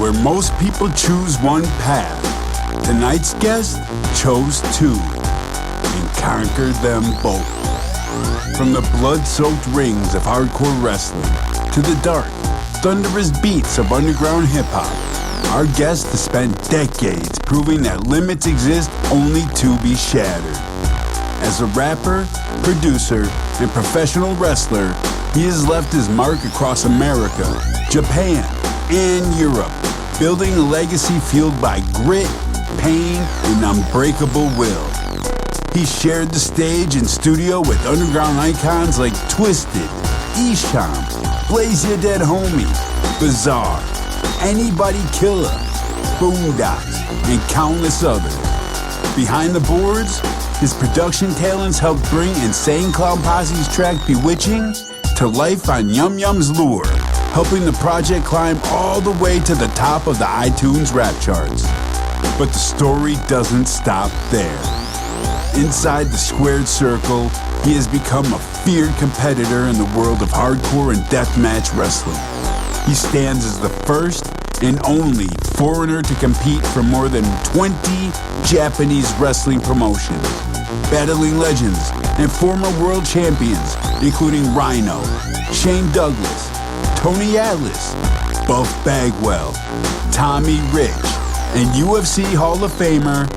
where most people choose one path, tonight's guest chose two and conquered them both. From the blood-soaked rings of hardcore wrestling to the dark, thunderous beats of underground hip-hop, our guest has spent decades proving that limits exist only to be shattered. As a rapper, producer, and professional wrestler, he has left his mark across America, Japan, and Europe, building a legacy fueled by grit, pain, and unbreakable will. He shared the stage and studio with underground icons like Twiztid, Esham, Blaze Ya Dead Homie, Bizarre, Anybody Killa, Boondox, and countless others. Behind the boards, his production talents helped bring Insane Clown Posse's track Bewitching to life on Yum Yum's Lure, helping the project climb all the way to the top of the iTunes rap charts. But the story doesn't stop there. Inside the squared circle, he has become a feared competitor in the world of hardcore and deathmatch wrestling. He stands as the first and only foreigner to compete for more than 20 Japanese wrestling promotions, battling legends and former world champions, including Rhino, Shane Douglas, Tony Atlas, Buff Bagwell, Tommy Rich, and UFC Hall of Famer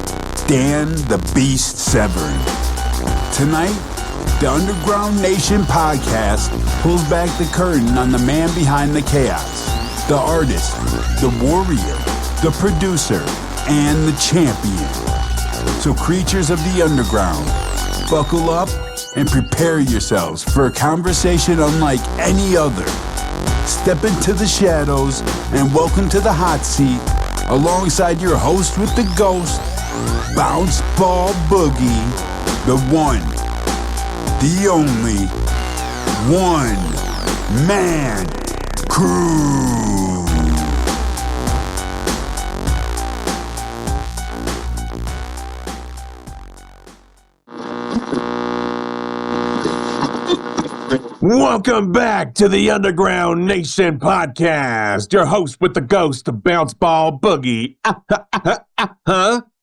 Dan the Beast Severn. Tonight, the Underground Nation podcast pulls back the curtain on the man behind the chaos, the artist, the warrior, the producer, and the champion. So creatures of the underground, buckle up and prepare yourselves for a conversation unlike any other. Step into the shadows and welcome to the hot seat alongside your host with the ghost, Bounce Ball Boogie, the one, the only, One Man Kru. Welcome back to the Underground Nation podcast. Your host with the ghost, the Bounce Ball Boogie.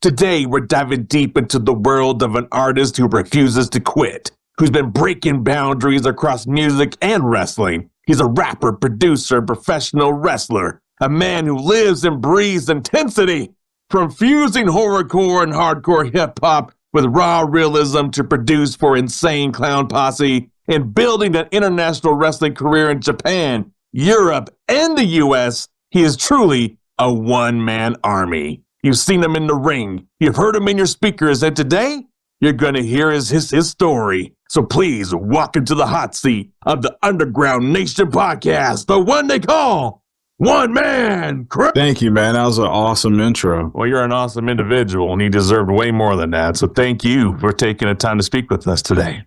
Today, we're diving deep into the world of an artist who refuses to quit, who's been breaking boundaries across music and wrestling. He's a rapper, producer, professional wrestler, a man who lives and breathes intensity. From fusing horrorcore and hardcore hip-hop with raw realism to produce for Insane Clown Posse, and building an international wrestling career in Japan, Europe, and the US, he is truly a one-man army. You've seen him in the ring, you've heard him in your speakers, and today, you're gonna hear his story. So please, walk into the hot seat of the Underground Nation podcast, the one they call One Man Kru. Thank you, man. That was an awesome intro. Well, you're an awesome individual, and you deserved way more than that. So thank you for taking the time to speak with us today.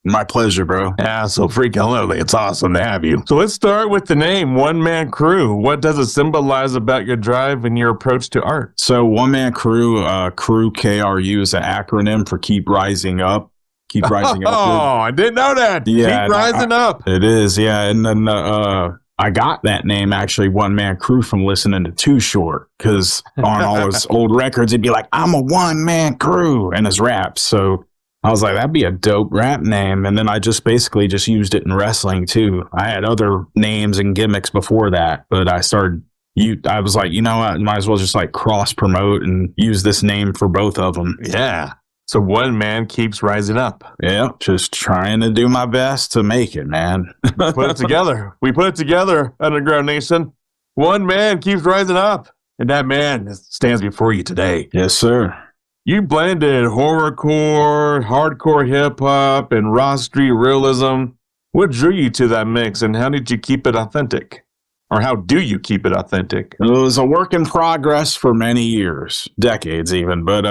My pleasure, bro. Yeah, so freaking lovely. It's awesome to have you. So let's start with the name, One Man Kru. What does it symbolize about your drive and your approach to art? So One Man Kru, Kru, KRU, is an acronym for Keep Rising Up. Keep Rising Up. Oh, I didn't know that. Yeah, Keep Rising Up. It is, yeah. And then I got that name, actually, One Man Kru, from listening to Too Short, because on all his old records, it'd be like, I'm a one-man crew, and his raps. So I was like, that'd be a dope rap name. And then I just basically just used it in wrestling too. I had other names and gimmicks before that, but I was like, you know what, might as well just like cross promote and use this name for both of them. Yeah. So one man keeps rising up. Yeah. Just trying to do my best to make it, man. Put it together. We put it together, Underground Nation. One man keeps rising up. And that man stands before you today. Yes, sir. You blended horrorcore, hardcore hip-hop, and raw street realism. What drew you to that mix, and how did you keep it authentic? Or how do you keep it authentic? It was a work in progress for many years, decades even, but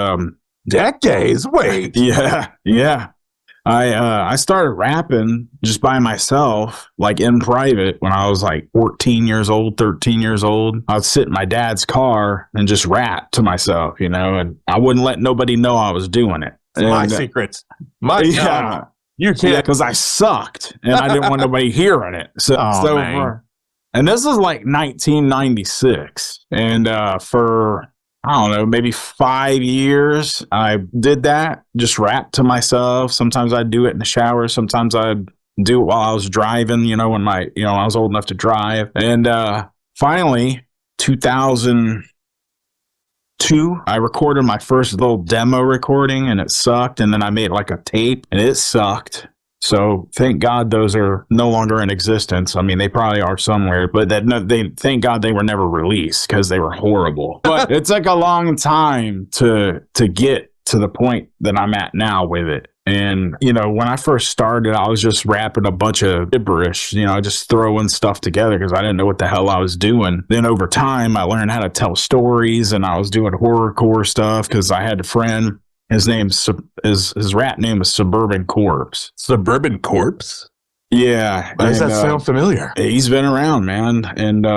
Decades? Wait. Yeah. I started rapping just by myself, like in private, when I was like 14 years old, 13 years old. I would sit in my dad's car and just rap to myself, you know, and I wouldn't let nobody know I was doing it. My secrets. You can't. Yeah, because I sucked and I didn't want nobody hearing it. So And this is like 1996. And for, I don't know, maybe 5 years, I did that, just rap to myself. Sometimes I'd do it in the shower. Sometimes I'd do it while I was driving, you know, when I was old enough to drive. And finally, 2002, I recorded my first little demo recording, and it sucked. And then I made like a tape, and it sucked. So thank God those are no longer in existence. I mean, they probably are somewhere, but thank God they were never released because they were horrible. But it took a long time to get to the point that I'm at now with it. And, you know, when I first started, I was just rapping a bunch of gibberish, you know, just throwing stuff together because I didn't know what the hell I was doing. Then over time, I learned how to tell stories, and I was doing horrorcore stuff because I had a friend. His rap name is Suburban Corpse. Suburban Corpse? Yeah. Why does that sound familiar? He's been around, man. And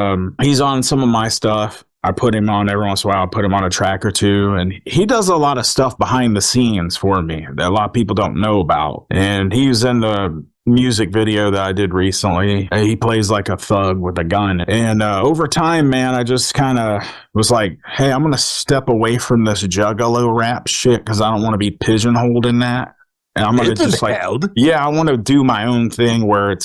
he's on some of my stuff. I put him on every once in a while. I put him on a track or two. And he does a lot of stuff behind the scenes for me that a lot of people don't know about. And he was in the music video that I did recently. He plays like a thug with a gun. And over time, man, I just kind of was like, hey, I'm going to step away from this juggalo rap shit because I don't want to be pigeonholed in that. And I'm going to just like, yeah, I want to do my own thing where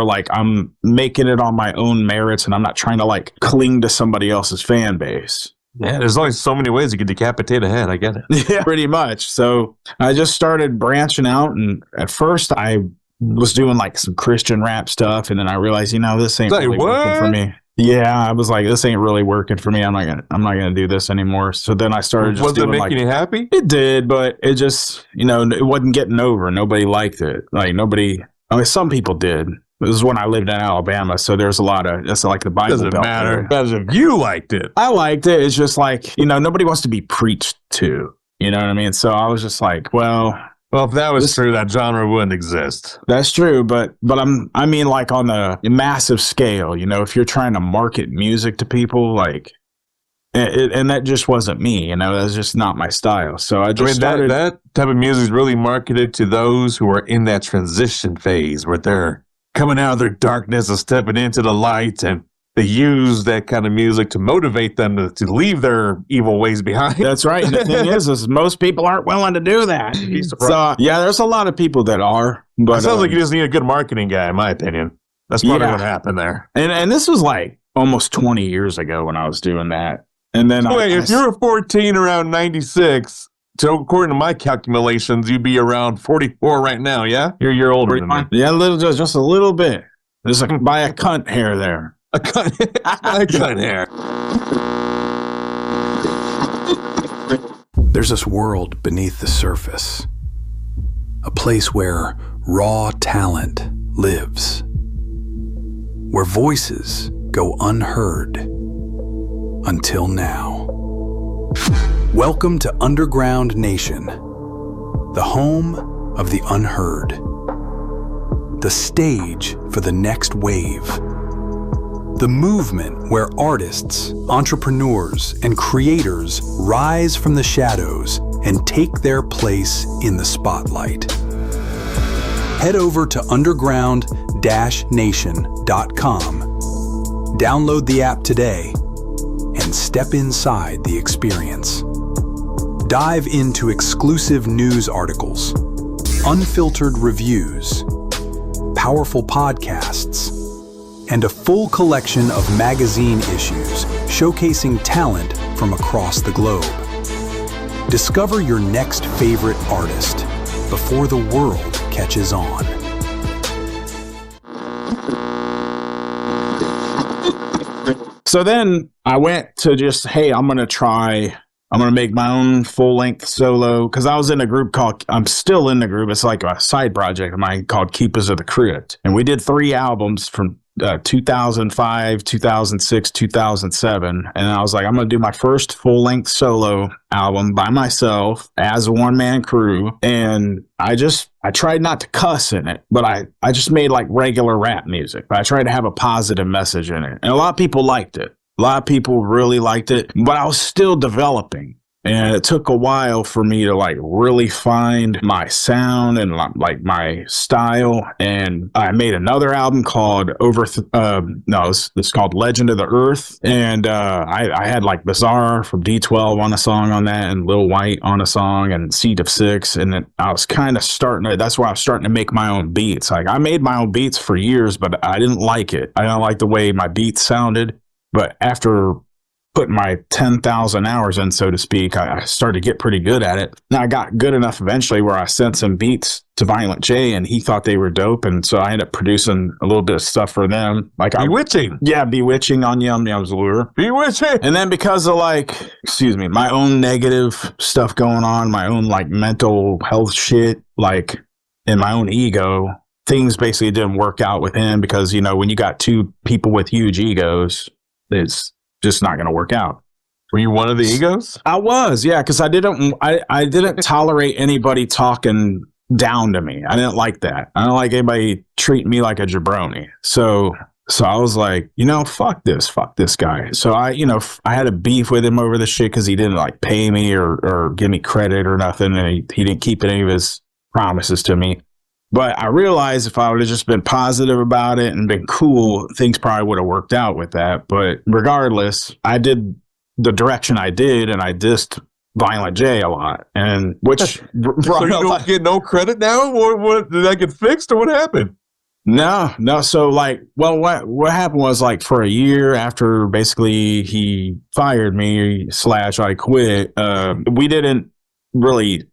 like I'm making it on my own merits and I'm not trying to like cling to somebody else's fan base. Yeah, there's only so many ways you can decapitate a head. I get it. Yeah, pretty much. So I just started branching out, and at first I was doing like some Christian rap stuff, and then I realized, you know, this ain't really working for me. Yeah, I was like, this ain't really working for me. I'm not gonna do this anymore. So then I started just doing, was it making you happy? It did, but it just, you know, it wasn't getting over. Nobody liked it. Like nobody. I mean, some people did. This is when I lived in Alabama, so there's a lot of, that's like the Bible Doesn't Belt matter. there. As if you liked it. I liked it. It's just like, you know, nobody wants to be preached to. You know what I mean? So I was just like, well, if that was true, that genre wouldn't exist. That's true, but I mean, like on a massive scale, you know, if you're trying to market music to people, like, and that just wasn't me, you know, that's just not my style. So I just started. That type of music is really marketed to those who are in that transition phase where they're coming out of their darkness and stepping into the light, and they use that kind of music to motivate them to leave their evil ways behind. That's right. And the thing is most people aren't willing to do that. So yeah, there's a lot of people that are. But it sounds like you just need a good marketing guy, in my opinion. That's probably what happened there. And this was like almost 20 years ago when I was doing that. And then if you were 14 around 96, so according to my calculations, you'd be around 44 right now, yeah? You're a year older than me. Yeah, just a little bit. There's by a cunt hair there. A cunt hair. There's this world beneath the surface. A place where raw talent lives. Where voices go unheard. Until now. Welcome to Underground Nation, the home of the unheard, the stage for the next wave, the movement where artists, entrepreneurs, and creators rise from the shadows and take their place in the spotlight. Head over to underground-nation.com, download the app today, and step inside the experience. Dive into exclusive news articles, unfiltered reviews, powerful podcasts, and a full collection of magazine issues showcasing talent from across the globe. Discover your next favorite artist before the world catches on. So then I went to just, hey, I'm going to make my own full-length solo, because I was in a group I'm still in the group. It's like a side project of mine called Keepers of the Crypt. And we did 3 albums from 2005, 2006, 2007. And I was like, I'm going to do my first full-length solo album by myself as a one-man crew. And I tried not to cuss in it, but I just made like regular rap music. But I tried to have a positive message in it. And a lot of people liked it. A lot of people really liked it, but I was still developing. And it took a while for me to like really find my sound and like my style. And I made another album called it's called Legend of the Earth. And I had like Bizarre from D12 on a song on that, and Lil Wyte on a song, and Seed of Six. And then I was kind of that's why I was starting to make my own beats. Like I made my own beats for years, but I didn't like it. I didn't like the way my beats sounded. But after putting my 10,000 hours in, so to speak, I started to get pretty good at it. And I got good enough eventually where I sent some beats to Violent J, and he thought they were dope. And so I ended up producing a little bit of stuff for them. Like Bewitching. Bewitching on Yum Yum's Lure. Bewitching. And then because of my own negative stuff going on, my own like mental health shit, like in my own ego, things basically didn't work out with him because, when you got two people with huge egos, it's just not going to work out. Were you one of the egos? I was, yeah, because I didn't tolerate anybody talking down to me. I didn't like that. I don't like anybody treating me like a jabroni. So I was like, fuck this guy. So I had a beef with him over the shit because he didn't like pay me or give me credit or nothing, and he didn't keep any of his promises to me. But I realized if I would have just been positive about it and been cool, things probably would have worked out with that. But regardless, I did the direction I did, and I dissed Violent J a lot. And which so you don't get no credit now? What did that get fixed, or what happened? No. So what happened was like for a year after basically he fired me / I quit, we didn't really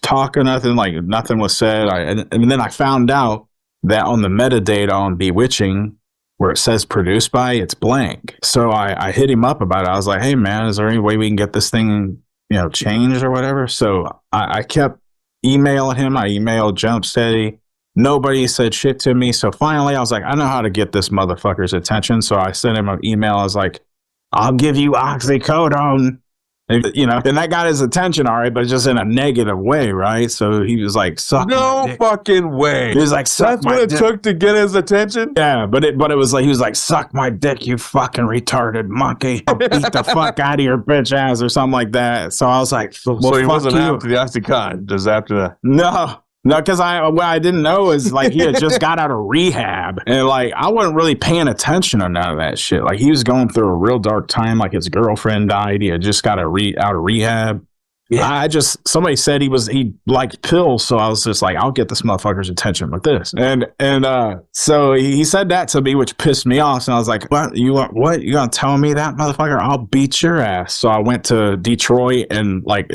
talk or nothing, like nothing was said. And then I found out that on the metadata on Bewitching, where it says produced by, it's blank. So I hit him up about it. I was like, hey man, is there any way we can get this thing, changed or whatever? So I kept emailing him. I emailed Jump Steady. Nobody said shit to me. So finally I was like, I know how to get this motherfucker's attention. So I sent him an email. I was like, I'll give you oxycodone. And that got his attention, all right, but just in a negative way, right? So he was like, "Suck my dick." Fucking way. He was like, "Suck my dick." That's what it took to get his attention. Yeah, but it was like he was like, "Suck my dick, you fucking retarded monkey! I'll beat the fuck out of your bitch ass," or something like that. So I was like, "Well, so he fuck wasn't you." after the Oxycontin, just after that. No, because what I didn't know is like he had just got out of rehab, and like I wasn't really paying attention to none of that shit. Like he was going through a real dark time. Like his girlfriend died. He had just got out of rehab. Yeah. Somebody said he liked pills, so I was just like, I'll get this motherfucker's attention with this. And so he said that to me, which pissed me off. And I was like, what? You gonna tell me that, motherfucker? I'll beat your ass. So I went to Detroit and like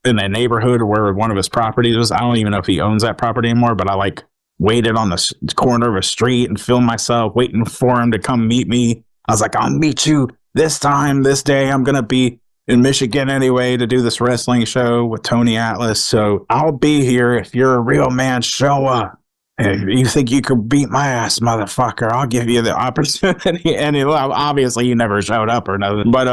in that neighborhood where one of his properties was. I don't even know if he owns that property anymore, but I like waited on the corner of a street and filmed myself waiting for him to come meet me. I was like, I'll meet you this time, this day. I'm going to be in Michigan anyway to do this wrestling show with Tony Atlas. So I'll be here. If you're a real man, show up. If you think you could beat my ass, motherfucker, I'll give you the opportunity. And obviously he never showed up or nothing. But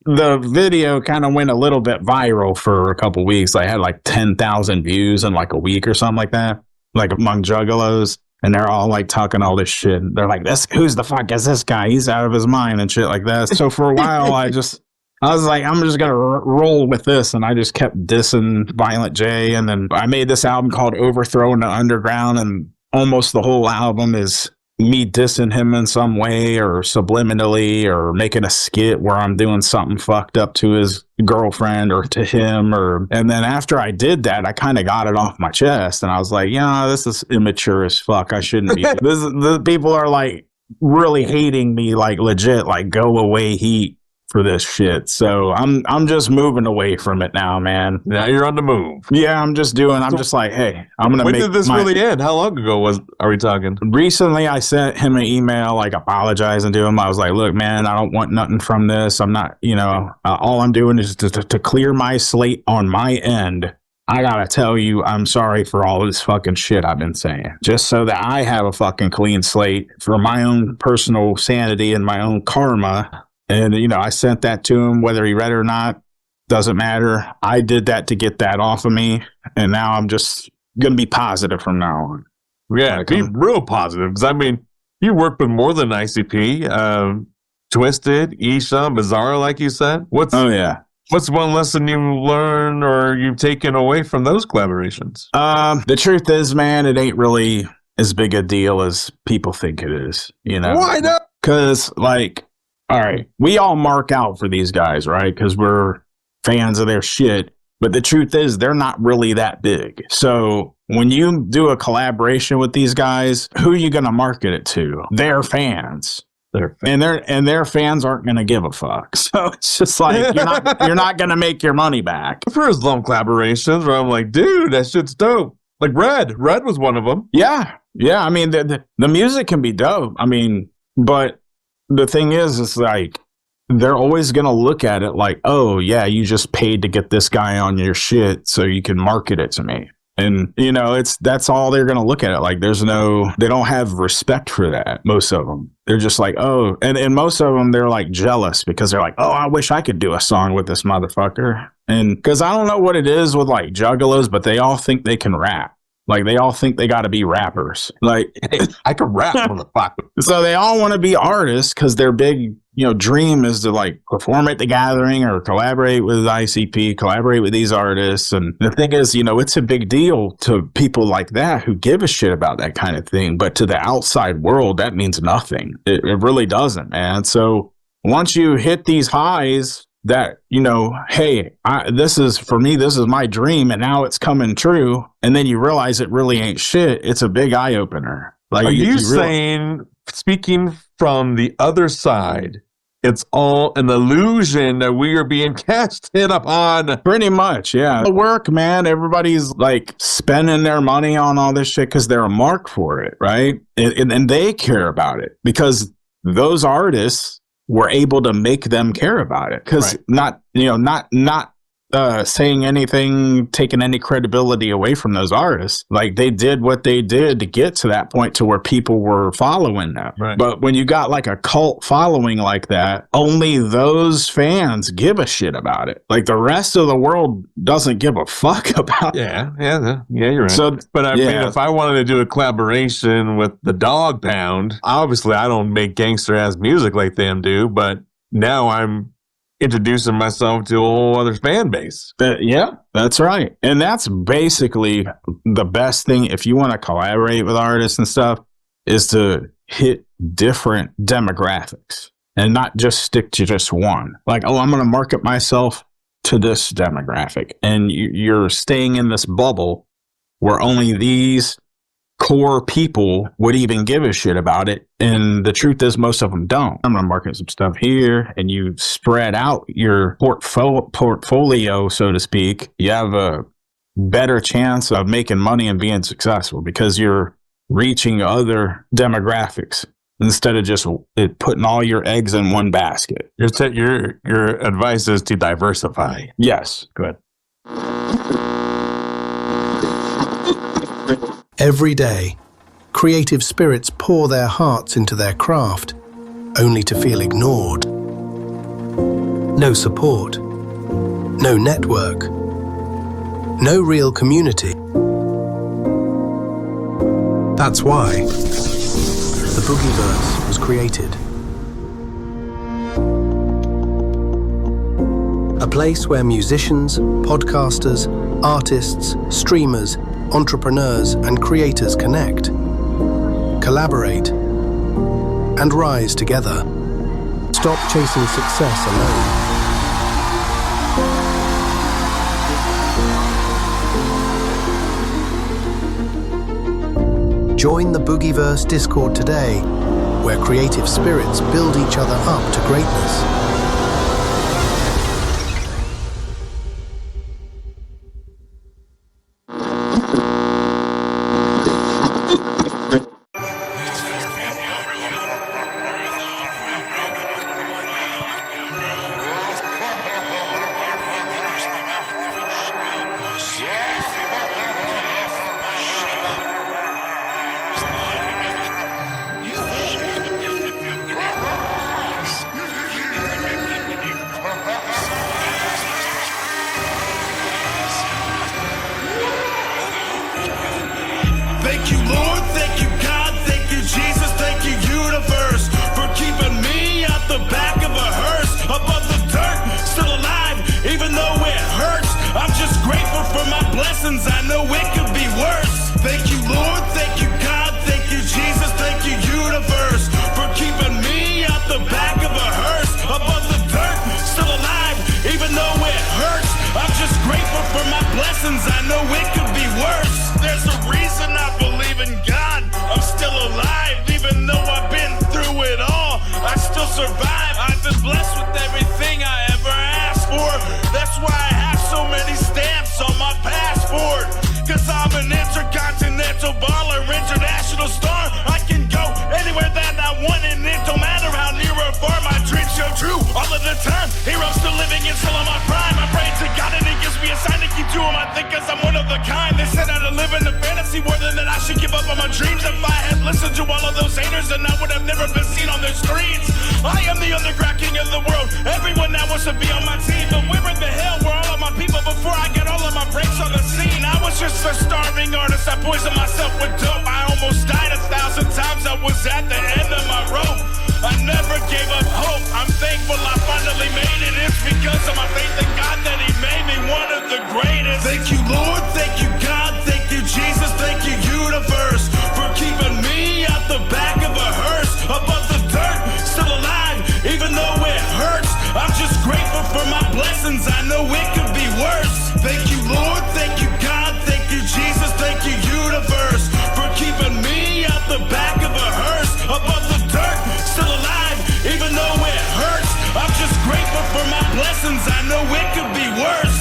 the video kind of went a little bit viral for a couple weeks. I had like 10,000 views in like a week or something like that, like among juggalos. And they're all like talking all this shit. They're like, who's the fuck is this guy? He's out of his mind and shit like that. So for a while, I was like, I'm just going to roll with this. And I just kept dissing Violent J. And then I made this album called Overthrow in the Underground. And almost the whole album is me dissing him in some way or subliminally or making a skit where I'm doing something fucked up to his girlfriend or to him. And then after I did that, I kind of got it off my chest. And I was like, this is immature as fuck. I shouldn't be. The people are like really hating me, like legit, like go away heat for this shit. So I'm just moving away from it now, man. Now you're on the move. Yeah, I'm just like, hey, I'm gonna. When did this really end? How long ago are we talking? Recently, I sent him an email like apologizing to him. I was like, look, man, I don't want nothing from this. I'm not, all I'm doing is to clear my slate on my end. I gotta tell you, I'm sorry for all this fucking shit I've been saying. Just so that I have a fucking clean slate for my own personal sanity and my own karma. And, I sent that to him, whether he read it or not, doesn't matter. I did that to get that off of me. And now I'm just going to be positive from now on. Yeah, be real positive. Because, I mean, you work with more than ICP. Twiztid, Esham, Bizarre, like you said. Oh, yeah. What's one lesson you learned or you've taken away from those collaborations? The truth is, man, it ain't really as big a deal as people think it is, you know? Why not? Because, like, all right, we all mark out for these guys, right? Because we're fans of their shit. But the truth is, they're not really that big. So when you do a collaboration with these guys, who are you going to market it to? Their fans. And their fans aren't going to give a fuck. So it's just like, you're not going to make your money back. For his long collaborations where I'm like, dude, that shit's dope. Like Red was one of them. Yeah. I mean, the music can be dope. I mean, but the thing is, it's like, they're always going to look at it like, oh, yeah, you just paid to get this guy on your shit so you can market it to me. And, you know, that's all they're going to look at it. Like, they don't have respect for that. Most of them. They're just like, oh, and most of them, they're like jealous because they're like, oh, I wish I could do a song with this motherfucker. And because I don't know what it is with like juggalos, but they all think they can rap. Like, they all think they got to be rappers. Like, hey, I can rap, motherfucker. So they all want to be artists because their big, you know, dream is to like perform at the gathering or collaborate with ICP, collaborate with these artists. And the thing is, you know, it's a big deal to people like that who give a shit about that kind of thing. But to the outside world, that means nothing. It really doesn't, man. So once you hit these highs, that, you know, hey, this is my dream and now it's coming true. And then you realize it really ain't shit. It's a big eye opener. Like, are you saying, speaking from the other side, it's all an illusion that we are being casted upon? Pretty much, yeah. The work, man, everybody's like spending their money on all this shit because they're a mark for it, right? And they care about it because those artists were able to make them care about it. Because not saying anything, taking any credibility away from those artists. Like, they did what they did to get to that point to where people were following them. Right. But when you got like a cult following like that, only those fans give a shit about it. Like, the rest of the world doesn't give a fuck about it. Yeah, you're right. So, but I mean, if I wanted to do a collaboration with the Dog Pound, obviously I don't make gangster ass music like them do, but now I'm introducing myself to a whole other fan base. Yeah, that's right. And that's basically the best thing if you want to collaborate with artists and stuff, is to hit different demographics and not just stick to just one. Like, oh, I'm going to market myself to this demographic. And you're staying in this bubble where only these core people would even give a shit about it. And the truth is, most of them don't. I'm going to market some stuff here, and you spread out your portfolio, so to speak. You have a better chance of making money and being successful because you're reaching other demographics instead of just putting all your eggs in one basket. Your advice is to diversify. Yes. Good. Every day, creative spirits pour their hearts into their craft, only to feel ignored. No support, no network, no real community. That's why the Boogieverse was created. A place where musicians, podcasters, artists, streamers, entrepreneurs and creators connect, collaborate, and rise together. Stop chasing success alone. Join the Boogieverse Discord today, where creative spirits build each other up to greatness. Thank you, Lord. Thank you, God. Thank you, Jesus. Thank you, universe, for keeping me out the back of a hearse, above the dirt, still alive, even blessings, I know it could be worse. Thank you, Lord, thank you, God, thank you, Jesus, thank you, universe, for keeping me out the back of a hearse, above the dirt, still alive, even though it hurts. I'm just grateful for my blessings, I know it could be worse. There's a reason I believe in God, I'm still alive, even though I've been through it all, I still survive. I've been blessed with everything I ever asked for. That's why I have so many stamps on my passport, cause I'm an intercontinental baller, international star. I can go anywhere that I want, and it don't matter how near or far. My dreams show true all of the time. Here I'm still living and still on my prime. I pray to God and he gives me a sign to keep to him. I think cause I'm one of a kind. They said I'd live in a fantasy world and that I should give up on my dreams. If I had listened to all of those haters, then I would have never been seen on their screens. I am the underground king of the world. Everyone now wants to be on my team, but where in the hell were all of my people before I got all of my breaks on the scene? I was just a starving artist. I poisoned myself with dope. I almost died 1,000 times. I was at the end of my rope. I never gave up hope. I'm thankful I finally made it. It's because of my faith in God that he made me one of the greatest. Thank you, Lord. Thank you, God. Thank you, Jesus. Thank you, universe, for keeping me out the back of a hearse, above the dirt, still alive, even though it hurts. I'm just grateful for my blessings. I know it could be worse. Thank you, Lord. Thank you, God. Thank you, Jesus. Thank you, universe, for keeping me out the back of a hearse, above the dirt, still alive, even though it hurts. I'm just grateful for my blessings. I know it could be worse.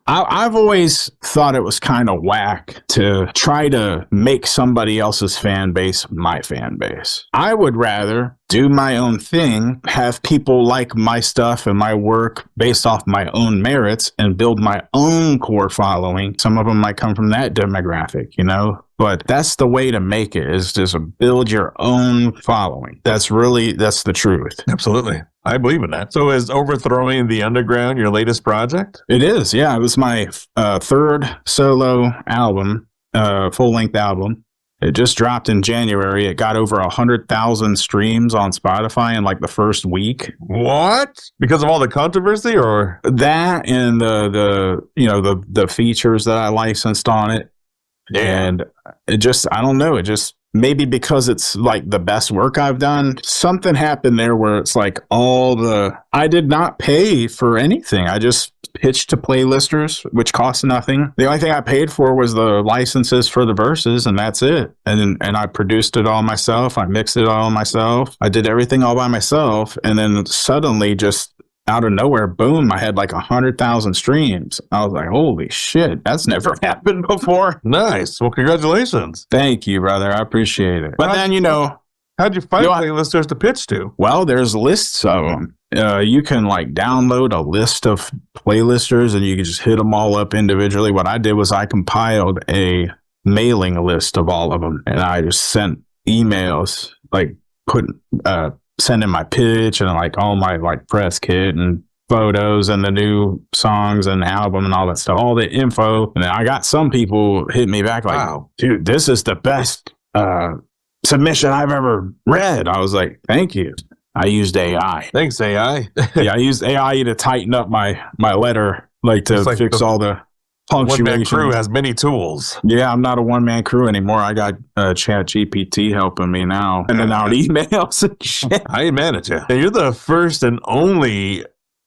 I've always thought it was kind of whack to try to make somebody else's fan base my fan base. I would rather do my own thing, have people like my stuff and my work based off my own merits, and build my own core following. Some of them might come from that demographic, you know? But that's the way to make it, is just build your own following. That's the truth. Absolutely. I believe in that. So is Overthrowing the Underground your latest project? It is, yeah. It was my third solo album, full-length album. It just dropped in January. It got over 100,000 streams on Spotify in like the first week. What? Because of all the controversy, or that, and the features that I licensed on it. And it just, I don't know, it just, maybe because it's like the best work I've done, something happened there where it's like I did not pay for anything. I just pitched to playlisters, which cost nothing. The only thing I paid for was the licenses for the verses, and that's it. And I produced it all myself. I mixed it all myself. I did everything all by myself. And then suddenly, just out of nowhere, boom, I had like 100,000 streams. I was like, holy shit, that's never happened before. Nice. Well, congratulations. Thank you, brother. I appreciate it. But then, how'd you find playlisters to pitch to? Well, there's lists of them. You can like download a list of playlisters and you can just hit them all up individually. What I did was I compiled a mailing list of all of them, and I just sent emails, like sending my pitch and like all my like press kit and photos and the new songs and album and all that stuff, all the info. And then I got some people hit me back like, wow, dude, this is the best submission I've ever read. I was like, thank you. I used AI. Thanks, AI. Yeah, I used AI to tighten up my letter, like to fix all the punctuation. One Man Kru has many tools. Yeah, I'm not a one-man crew anymore. I got Chat GPT helping me now. And then out emails and shit. I manage it. And you're the first and only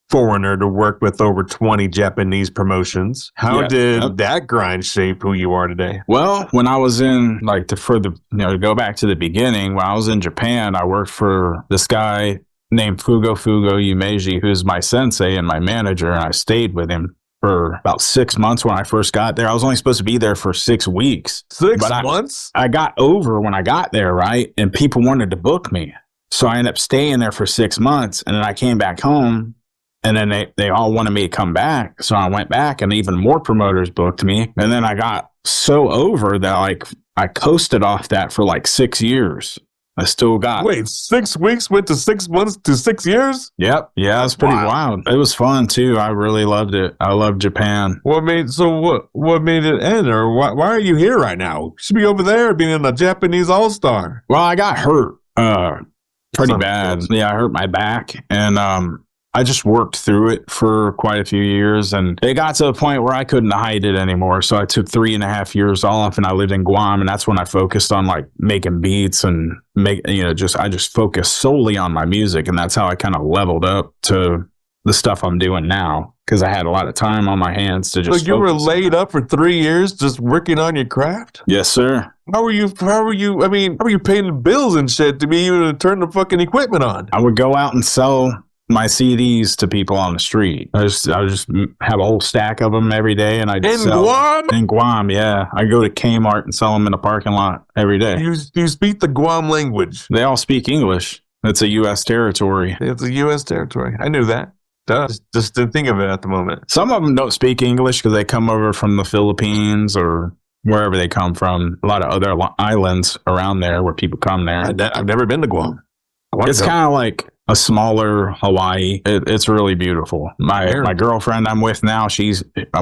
foreigner to work with over 20 Japanese promotions. How did that grind shape who you are today? Well, when I was in, to go back to the beginning, when I was in Japan, I worked for this guy named Fugo Yumeji, who's my sensei and my manager, and I stayed with him for about 6 months when I first got there. I was only supposed to be there for 6 weeks. 6 months? I got over when I got there, right? And people wanted to book me. So I ended up staying there for 6 months, and then I came back home, and then they all wanted me to come back. So I went back, and even more promoters booked me. And then I got so over that I coasted off that for like 6 years. I still got... Wait, 6 weeks went to 6 months to 6 years? Yep. Yeah, it was pretty wild. It was fun, too. I really loved it. I loved Japan. What made it end? Or why are you here right now? You should be over there being a Japanese all-star. Well, I got hurt. Pretty bad. Yeah, I hurt my back, and I just worked through it for quite a few years, and it got to the point where I couldn't hide it anymore. So I took 3.5 years off, and I lived in Guam, and that's when I focused on like making beats and I just focused solely on my music, and that's how I kind of leveled up to the stuff I'm doing now, because I had a lot of time on my hands to just. So you were laid up for 3 years just working on your craft? Yes, sir. How were you paying the bills and shit to be able to turn the fucking equipment on? I would go out and sell my CDs to people on the street. I just have a whole stack of them every day, and I just sell Guam? In Guam, yeah. I go to Kmart and sell them in the parking lot every day. You speak the Guam language. They all speak English. It's a U.S. territory. It's a U.S. territory. I knew that. Just didn't think of it at the moment. Some of them don't speak English because they come over from the Philippines or wherever they come from. A lot of other islands around there where people come there. I've never been to Guam. It's kind of like a smaller Hawaii. It's really beautiful. My girlfriend I'm with now,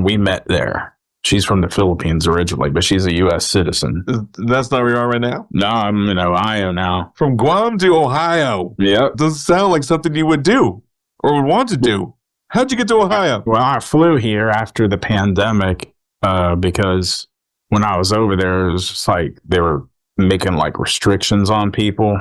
we met there. She's from the Philippines originally, but she's a U.S. citizen. That's not where you are right now? No, I'm in Ohio now. From Guam to Ohio? Yep. Doesn't sound like something you would do or would want to do. How'd you get to Ohio? Well, I flew here after the pandemic because when I was over there, it was just like they were making like restrictions on people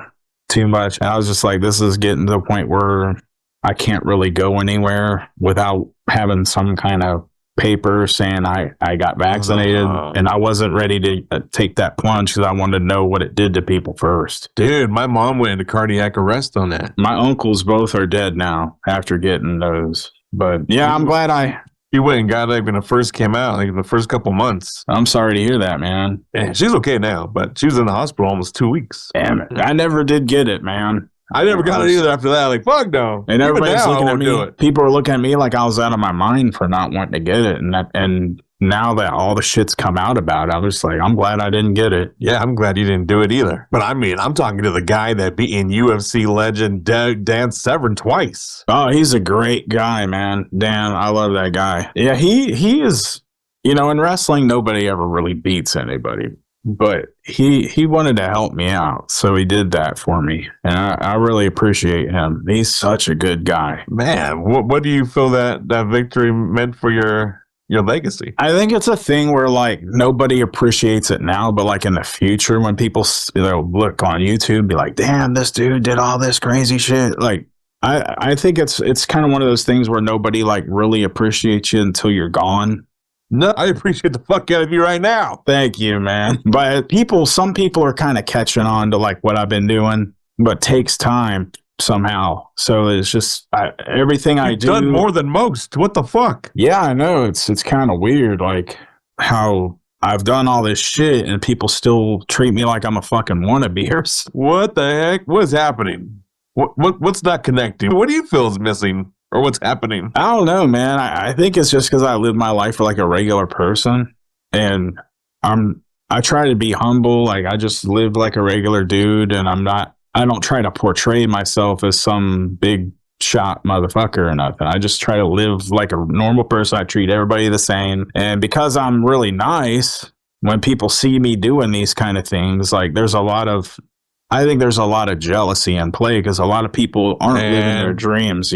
too much. And I was just like, this is getting to the point where I can't really go anywhere without having some kind of paper saying I got vaccinated. And I wasn't ready to take that plunge because I wanted to know what it did to people first. Dude, my mom went into cardiac arrest on that. My uncles both are dead now after getting those. But yeah, I'm glad you went and got it when it first came out, like in the first couple months. I'm sorry to hear that, man. Yeah, she's okay now, but she was in the hospital almost 2 weeks. Damn it. I never did get it, man. I never got it either after that. Like, fuck no. And everybody's looking at me. People are looking at me like I was out of my mind for not wanting to get it. And now that all the shit's come out about it, I was like, I'm glad I didn't get it. Yeah, I'm glad you didn't do it either. But I mean, I'm talking to the guy that beat in UFC legend Dan Severn twice. Oh, he's a great guy, man. Dan, I love that guy. Yeah, he is, in wrestling, nobody ever really beats anybody. But he wanted to help me out, so he did that for me. And I really appreciate him. He's such a good guy. Man, what do you feel that victory meant for your legacy? I think it's a thing where like nobody appreciates it now, but like in the future when people look on YouTube, be like, damn, this dude did all this crazy shit. Like I think it's kind of one of those things where nobody like really appreciates you until you're gone. No, I appreciate the fuck out of you right now. Thank you, man. But some people are kind of catching on to like what I've been doing, but takes time somehow. So it's just everything I do. You've done more than most. What the fuck? Yeah, I know. It's kind of weird, like how I've done all this shit and people still treat me like I'm a fucking wannabe. What the heck? What is happening? What's not connecting? What do you feel is missing? Or what's happening? I don't know, man. I think it's just because I live my life like a regular person, and I try to be humble. Like I just live like a regular dude, and I don't try to portray myself as some big shot motherfucker or nothing. I just try to live like a normal person. I treat everybody the same, and because I'm really nice, when people see me doing these kind of things, like I think there's a lot of jealousy in play because a lot of people aren't living their dreams,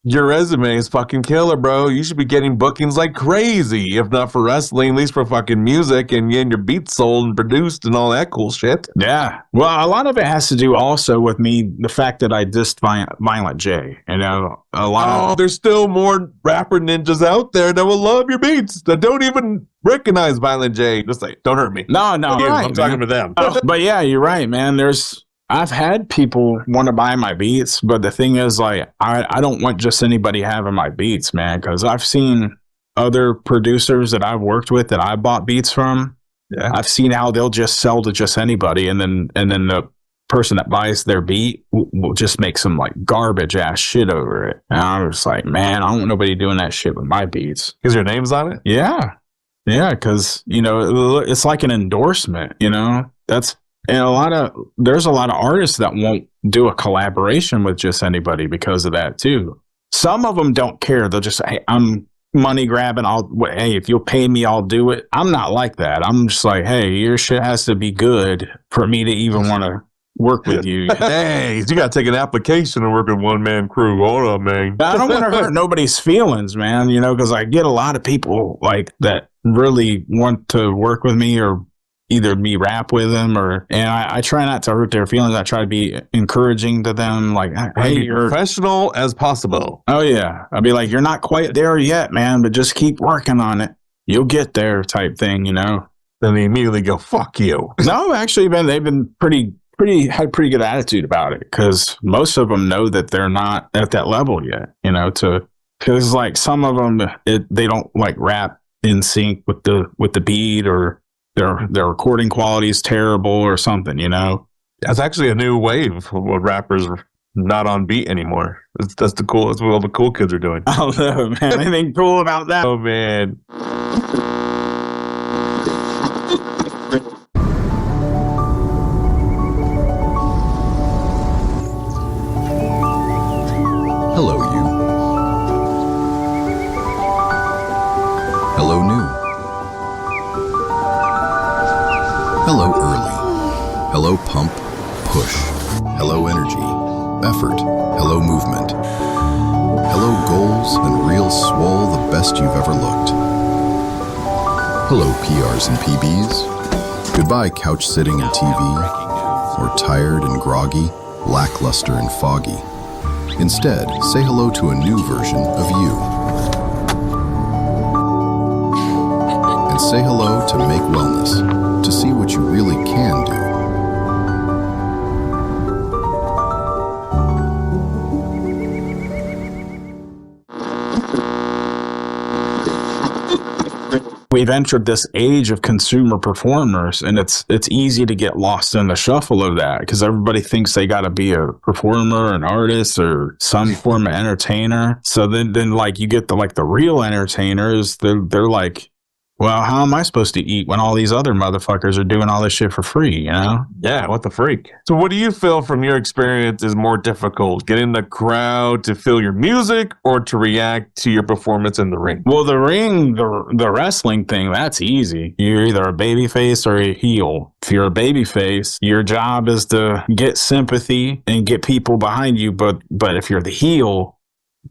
Your resume is fucking killer, bro. You should be getting bookings like crazy. If not for wrestling, at least for fucking music and getting your beats sold and produced and all that cool shit. Yeah. Well, a lot of it has to do also with me, the fact that I dissed Violent J. There's still more rapper ninjas out there that will love your beats that don't even recognize Violent J. Just like, don't hurt me. No. Right, I'm talking to them. But yeah, you're right, man. I've had people want to buy my beats, but the thing is, like, I don't want just anybody having my beats, man, because I've seen other producers that I've worked with that I bought beats from. Yeah. I've seen how they'll just sell to just anybody, and then the person that buys their beat will just make some like garbage ass shit over it. And I was like, man, I don't want nobody doing that shit with my beats. Because your name's on it? Yeah, because it's like an endorsement. And there's a lot of artists that won't do a collaboration with just anybody because of that too. Some of them don't care. They'll just say, hey, I'm money grabbing. Hey, if you'll pay me, I'll do it. I'm not like that. I'm just like, hey, your shit has to be good for me to even want to work with you. Hey, you got to take an application to work with One Man Kru. Hold up, man. I don't want to hurt nobody's feelings, man, you know, because I get a lot of people like that really want to work with me or either me rap with them and I try not to hurt their feelings. I try to be encouraging to them, like, hey, you're professional as possible. Oh, yeah. I'll be like, you're not quite there yet, man, but just keep working on it. You'll get there type thing, you know? Then they immediately go, fuck you. No, actually, man, they've been had pretty good attitude about it because most of them know that they're not at that level yet, you know, because like some of them, they don't like rap in sync with the beat or their recording quality is terrible or something, you know? That's actually a new wave of what rappers are not on beat anymore. That's what all the cool kids are doing. I don't know, man. Anything cool about that? Oh, man. Hello, you. Hello, new. Hello, early. Hello, pump, push. Hello, energy, effort. Hello, movement. Hello, goals and real swole, the best you've ever looked. Hello, PRs and PBs. Goodbye, couch sitting and TV, or tired and groggy, lackluster and foggy. Instead, say hello to a new version of you. And say hello to Make Wellness, to see what you really can do. We've entered this age of consumer performers, and it's easy to get lost in the shuffle of that because everybody thinks they got to be a performer, an artist, or some form of entertainer. So then like you get the real entertainers. They're like, well, how am I supposed to eat when all these other motherfuckers are doing all this shit for free, you know? Yeah, what the freak? So what do you feel from your experience is more difficult? Getting the crowd to feel your music or to react to your performance in the ring? Well, the ring, the wrestling thing, that's easy. You're either a babyface or a heel. If you're a babyface, your job is to get sympathy and get people behind you. But if you're the heel,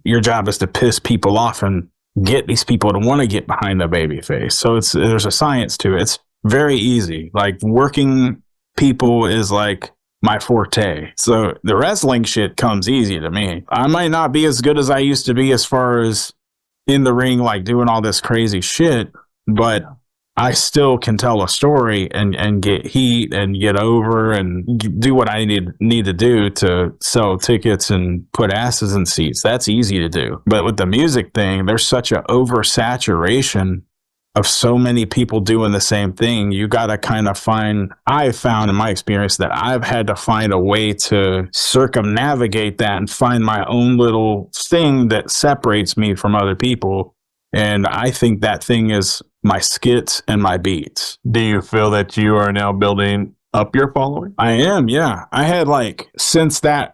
your job is to piss people off and get these people to want to get behind the baby face. So there's a science to it. It's very easy. Like working people is like my forte. So the wrestling shit comes easy to me. I might not be as good as I used to be as far as in the ring, like doing all this crazy shit, but I still can tell a story and get heat and get over and do what I need to do to sell tickets and put asses in seats. That's easy to do. But with the music thing, there's such an oversaturation of so many people doing the same thing. You got to kind of I've found in my experience that I've had to find a way to circumnavigate that and find my own little thing that separates me from other people. And I think that thing is my skits and my beats. Do you feel that you are now building up your following? I am, yeah. I had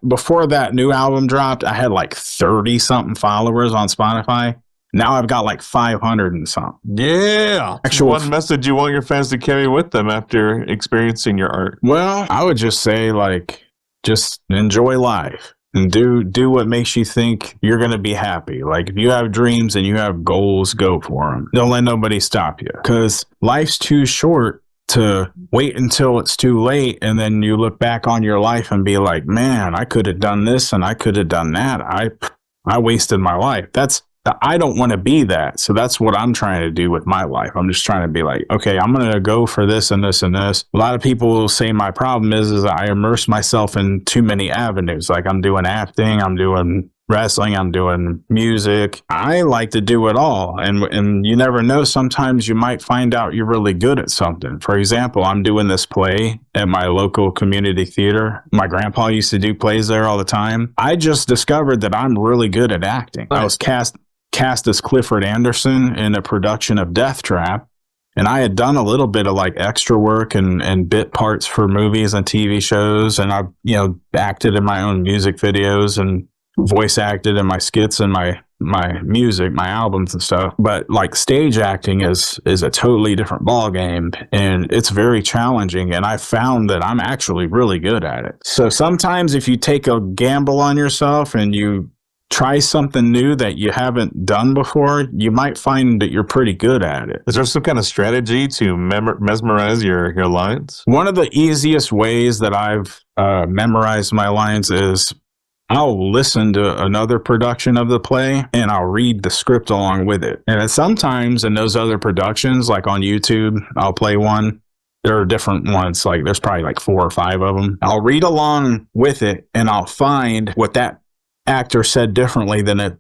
before that new album dropped, I had 30 something followers on Spotify. Now I've got 500 and something. Yeah. One message you want your fans to carry with them after experiencing your art? Well, I would just say just enjoy life. And do what makes you think you're going to be happy. Like if you have dreams and you have goals, go for them. Don't let nobody stop you. Because life's too short to wait until it's too late. And then you look back on your life and be like, man, I could have done this and I could have done that. I wasted my life. I don't want to be that. So that's what I'm trying to do with my life. I'm just trying to be like, okay, I'm going to go for this and this and this. A lot of people will say my problem is I immerse myself in too many avenues. Like I'm doing acting, I'm doing wrestling, I'm doing music. I like to do it all. And you never know. Sometimes you might find out you're really good at something. For example, I'm doing this play at my local community theater. My grandpa used to do plays there all the time. I just discovered that I'm really good at acting. I was cast as Clifford Anderson in a production of Death Trap. And I had done a little bit of extra work and bit parts for movies and TV shows. And I, acted in my own music videos and voice acted in my skits and my my music, my albums and stuff. But like stage acting is a totally different ball game, and it's very challenging. And I found that I'm actually really good at it. So sometimes if you take a gamble on yourself and you try something new that you haven't done before, you might find that you're pretty good at it. Is there some kind of strategy to mesmerize your lines? One of the easiest ways that I've memorized my lines is I'll listen to another production of the play and I'll read the script along with it. And sometimes in those other productions, like on YouTube, I'll play one. There are different ones, like there's probably like 4 or 5 of them. I'll read along with it and I'll find what that actor said differently than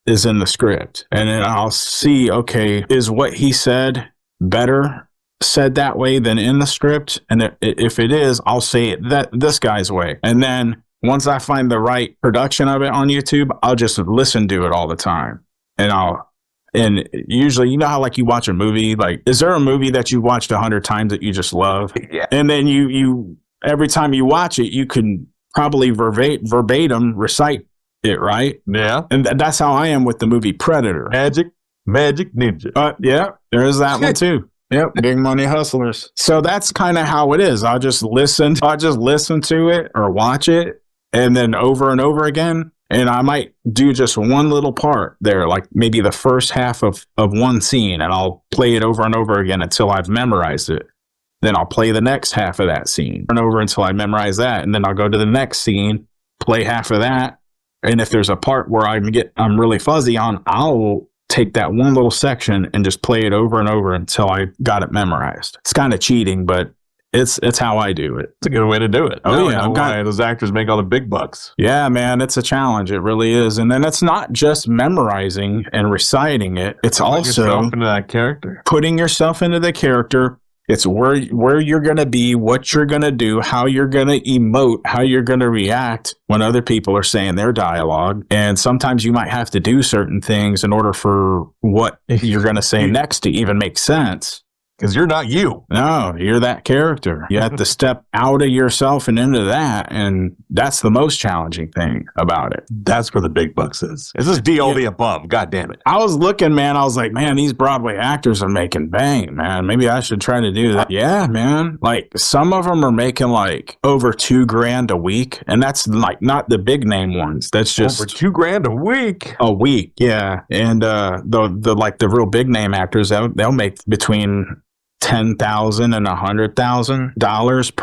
is in the script. And then I'll see, okay, is what he said better said that way than in the script? And if it is, I'll say it this guy's way. And then once I find the right production of it on YouTube, I'll just listen to it all the time. And usually, you know how like you watch a movie, like, is there a movie that you watched 100 times that you just love? Yeah. And then you every time you watch it, you can probably verbatim recite it, right? Yeah. And that's how I am with the movie Predator. Magic Ninja. Yeah, there is that one too. Yep, Big Money Hustlers. So that's kind of how it is. I'll just listen to it or watch it, and then over and over again. And I might do just one little part there, like maybe the first half of one scene, and I'll play it over and over again until I've memorized it. Then I'll play the next half of that scene and over until I memorize that. And then I'll go to the next scene, play half of that. And if there's a part where I'm really fuzzy on, I'll take that one little section and just play it over and over until I got it memorized. It's kind of cheating, but it's how I do it. It's a good way to do it. Oh, yeah. Why those actors make all the big bucks. Yeah, man, it's a challenge. It really is. And then it's not just memorizing and reciting it. It's also yourself into that character. Putting yourself into the character. It's where you're going to be, what you're going to do, how you're going to emote, how you're going to react when other people are saying their dialogue. And sometimes you might have to do certain things in order for what you're going to say next to even make sense. Because you're not you. No, you're that character. You have to step out of yourself and into that. And that's the most challenging thing about it. That's where the big bucks is. It's just all the above. God damn it. I was looking, man. I was like, man, these Broadway actors are making bang, man. Maybe I should try to do that. Yeah, man. Like some of them are making like over $2,000 a week. And that's like not the big name ones. That's just over $2,000 a week. A week. Yeah. And the real big name actors, they'll make between $10,000 and $100,000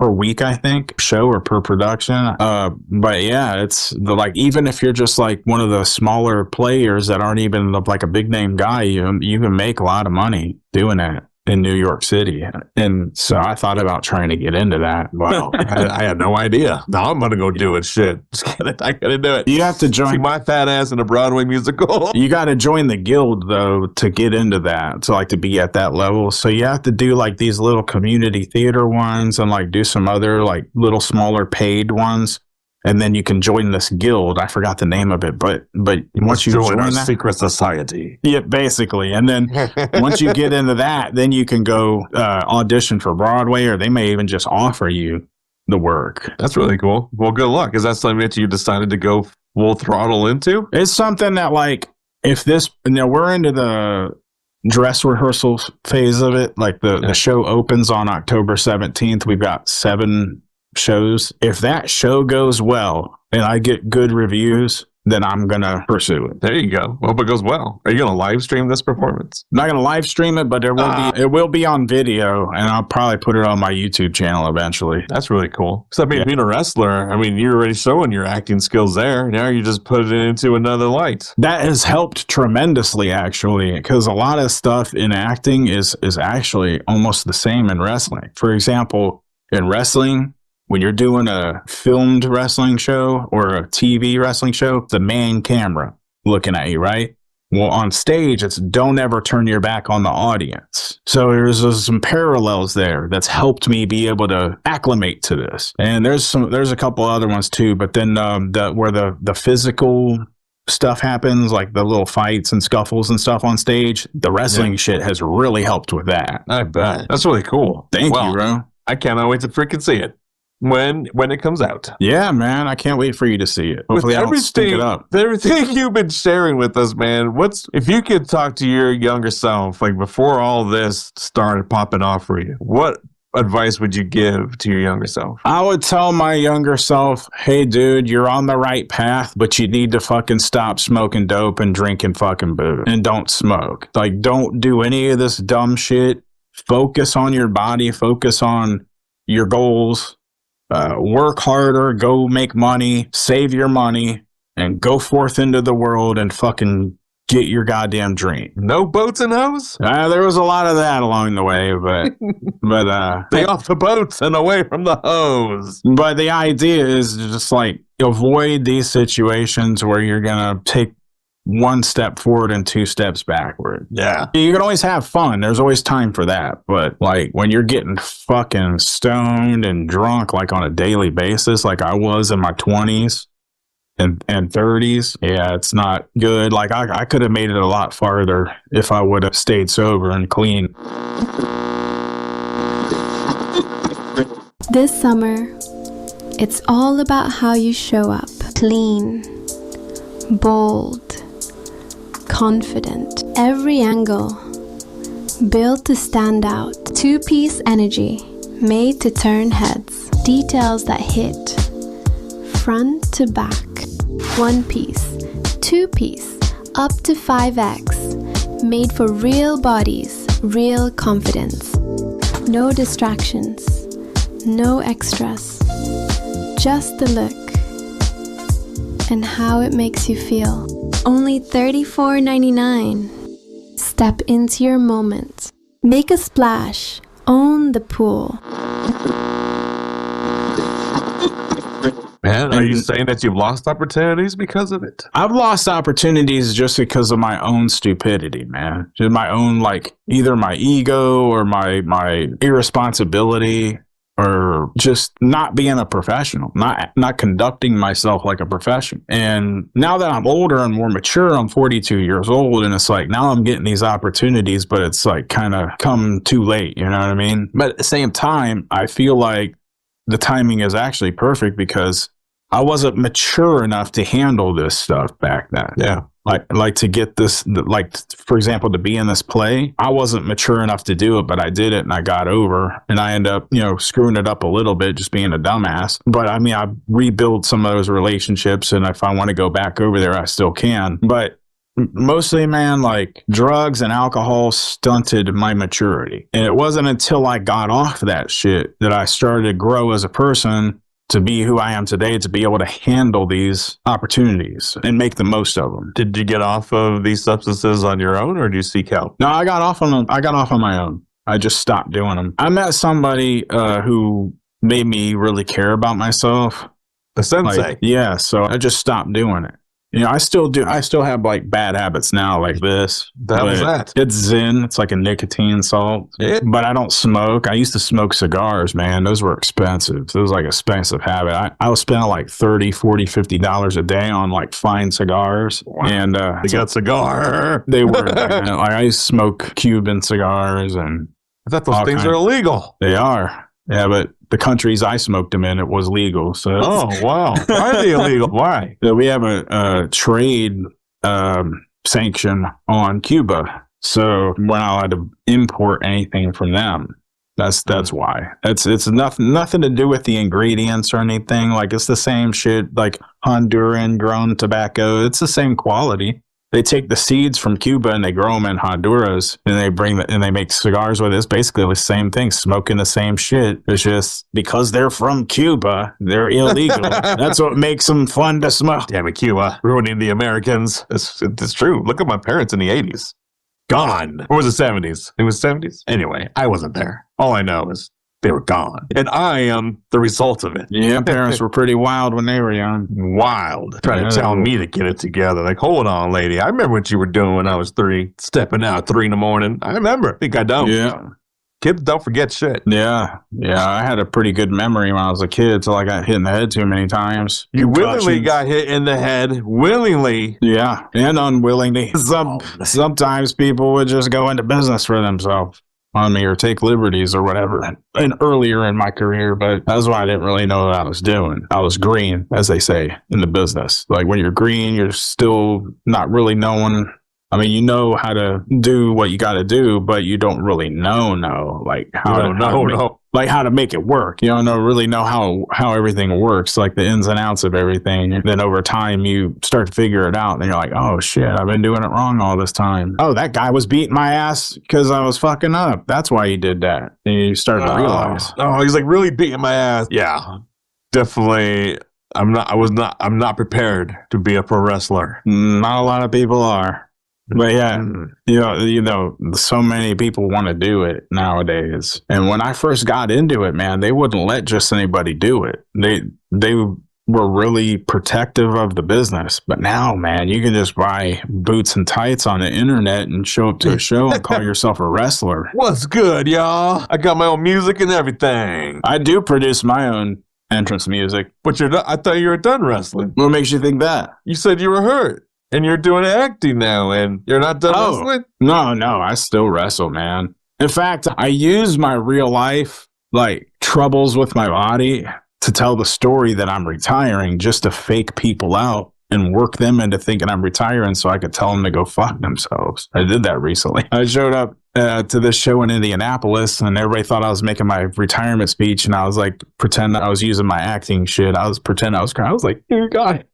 per week, I think, show or per production. But yeah, it's even if you're just like one of the smaller players that aren't even like a big name guy, you can make a lot of money doing that in New York City. And so I thought about trying to get into that. Wow. I had no idea. Now I'm going to go do it. Shit. I got to do it. You have to join. See my fat ass in a Broadway musical. You got to join the guild, though, to get into that, to be at that level. So you have to do like these little community theater ones and like do some other like little smaller paid ones. And then you can join this guild. I forgot the name of it, but once you join our that, secret society. Yeah, basically. And then once you get into that, then you can go audition for Broadway, or they may even just offer you the work. That's really cool. Well, good luck. Is that something that you decided to go full throttle into? It's something that if this, we're into the dress rehearsal phase of it. Like the show opens on October 17th. We've got 7 shows. If that show goes well and I get good reviews, then I'm going to pursue it. There you go. Well, if it goes well, are you going to live stream this performance? I'm not going to live stream it, but it will be on video, and I'll probably put it on my YouTube channel eventually. That's really cool. So, being a wrestler, you're already showing your acting skills there. Now you just put it into another light. That has helped tremendously, actually, because a lot of stuff in acting is actually almost the same in wrestling. For example, in wrestling, when you're doing a filmed wrestling show or a TV wrestling show, the main camera looking at you, right? Well, on stage, it's don't ever turn your back on the audience. So there's some parallels there that's helped me be able to acclimate to this. And there's a couple other ones too, but then where the physical stuff happens, like the little fights and scuffles and stuff on stage, the wrestling shit has really helped with that. I bet. That's really cool. Thank you, bro. I cannot wait to freaking see it. when it comes out. Yeah, man, I can't wait for you to see it. Hopefully, I don't stink it up. Everything you've been sharing with us, man. If you could talk to your younger self, like before all this started popping off for you, what advice would you give to your younger self? I would tell my younger self, hey, dude, you're on the right path, but you need to fucking stop smoking dope and drinking fucking booze and don't smoke. Like, don't do any of this dumb shit. Focus on your body, focus on your goals, work harder, go make money, save your money, and go forth into the world and fucking get your goddamn dream. No boats and hoes? There was a lot of that along the way, but stay off the boats and away from the hose. But the idea is just like avoid these situations where you're gonna take one step forward and two steps backward. Yeah. You can always have fun. There's always time for that. But like when you're getting fucking stoned and drunk like on a daily basis, like I was in my 20s and 30s, yeah, it's not good. Like I could have made it a lot farther if I would have stayed sober and clean. This summer, it's all about how you show up. Clean, bold, confident, every angle, built to stand out. Two-piece energy, made to turn heads. Details that hit, front to back. One piece, two piece, up to 5X. Made for real bodies, real confidence. No distractions, no extras. Just the look and how it makes you feel. Only $34.99. Step into your moment. Make a splash. Own the pool. Man, are you saying that you've lost opportunities because of it? I've lost opportunities just because of my own stupidity, man. Just my own, like, either my ego or my irresponsibility, or just not being a professional, not conducting myself like a professional. And now that I'm older and more mature, I'm 42 years old, and it's like now I'm getting these opportunities, but it's like kind of come too late, you know what I mean? But at the same time, I feel like the timing is actually perfect because I wasn't mature enough to handle this stuff back then. Yeah. Like to get this, like, for example, to be in this play, I wasn't mature enough to do it, but I did it and I got over, and I end up, screwing it up a little bit, just being a dumbass. But I mean, I rebuild some of those relationships, and if I want to go back over there, I still can. But mostly, man, like drugs and alcohol stunted my maturity. And it wasn't until I got off that shit that I started to grow as a person to be who I am today, to be able to handle these opportunities and make the most of them. Did you get off of these substances on your own, or do you seek help? No, I got off on my own. I just stopped doing them. I met somebody who made me really care about myself. The sensei. Like, yeah, so I just stopped doing it. I still have like bad habits now, like this. The hell is that? It's Zen. It's like a nicotine salt. But I don't smoke. I used to smoke cigars, man. Those were expensive. It was like an expensive habit. I was spending like $30, $40, $50 a day on like fine cigars. Wow. And they got cigar. They were. Like I used to smoke Cuban cigars, and I thought those things are illegal. They are. Yeah, but the countries I smoked them in, it was legal. So oh, wow. Why are they illegal? Why? We have a trade sanction on Cuba. So we're not allowed to import anything from them. That's why. It's nothing to do with the ingredients or anything. Like, it's the same shit, like Honduran grown tobacco. It's the same quality. They take the seeds from Cuba and they grow them in Honduras, and they make cigars with it. It's basically the same thing, smoking the same shit. It's just because they're from Cuba, they're illegal. That's what makes them fun to smoke. Damn it, Cuba, ruining the Americans. It's true. Look at my parents in the 80s. Gone. Or was it 70s? It was 70s? Anyway, I wasn't there. All I know is they were gone. And I am the result of it. Yeah, parents were pretty wild when they were young. Wild. Trying to tell me to get it together. Like, hold on, lady. I remember what you were doing when I was 3. Stepping out 3 in the morning. I remember. I think I don't. Yeah. Kids don't forget shit. Yeah. I had a pretty good memory when I was a kid until I got hit in the head too many times. You willingly got hit in the head. Willingly. Yeah. And unwillingly. Sometimes people would just go into business for themselves. on me or take liberties or whatever. And earlier in my career, but that's why I didn't really know what I was doing. I was green, as they say in the business. Like when you're green, you're still not really knowing. I mean, you know how to do what you got to do, but you don't really know like how to make it work. You don't really know how everything works, like the ins and outs of everything. And then over time, you start to figure it out, and you're like, oh shit, I've been doing it wrong all this time. Oh, that guy was beating my ass because I was fucking up. That's why he did that. And you start to realize. Oh, he's like really beating my ass. Yeah, definitely. I'm not prepared to be a pro wrestler. Not a lot of people are. But yeah, you know, so many people want to do it nowadays. And when I first got into it, man, they wouldn't let just anybody do it. They were really protective of the business. But now, man, you can just buy boots and tights on the internet and show up to a show and call yourself a wrestler. What's good, y'all? I got my own music and everything. I do produce my own entrance music. But I thought you were done wrestling. What makes you think that? You said you were hurt. And you're doing acting now, and you're not done wrestling? No, I still wrestle, man. In fact, I use my real life, like, troubles with my body to tell the story that I'm retiring just to fake people out and work them into thinking I'm retiring so I could tell them to go fuck themselves. I did that recently. I showed up to this show in Indianapolis, and everybody thought I was making my retirement speech, and I was like, pretend I was using my acting shit. I was pretending I was crying. I was like, you guys,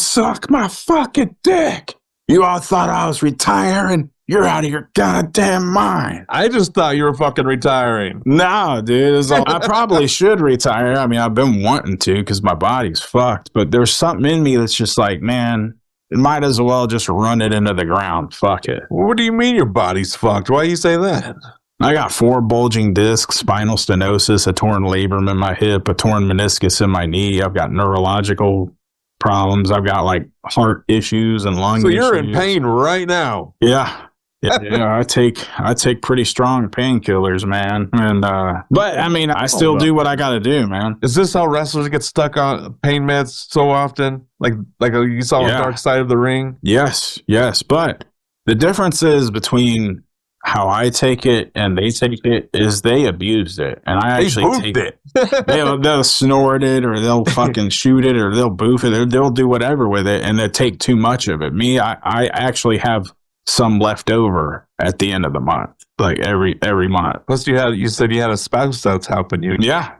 suck my fucking dick. You all thought I was retiring. You're out of your goddamn mind. I just thought you were fucking retiring. No, dude. I probably should retire. I mean, I've been wanting to because my body's fucked. But there's something in me that's just like, man, it might as well just run it into the ground. Fuck it. What do you mean your body's fucked? Why do you say that? I got 4 bulging discs, spinal stenosis, a torn labrum in my hip, a torn meniscus in my knee. I've got neurological problems. I've got like heart issues and lung issues. So you're in pain right now. Yeah. Yeah, I take pretty strong painkillers, man. And but I mean, I still do what I got to do, man. Is this how wrestlers get stuck on pain meds so often? Like you saw on Dark Side of the Ring? Yes. But the difference is between how I take it and they take it is they abused it, and I actually take it. They'll snort it, or they'll fucking shoot it, or they'll boof it, or they'll do whatever with it, and they take too much of it. Me, I actually have some left over at the end of the month, like every month. Plus, you said you had a spouse that's helping you. Yeah.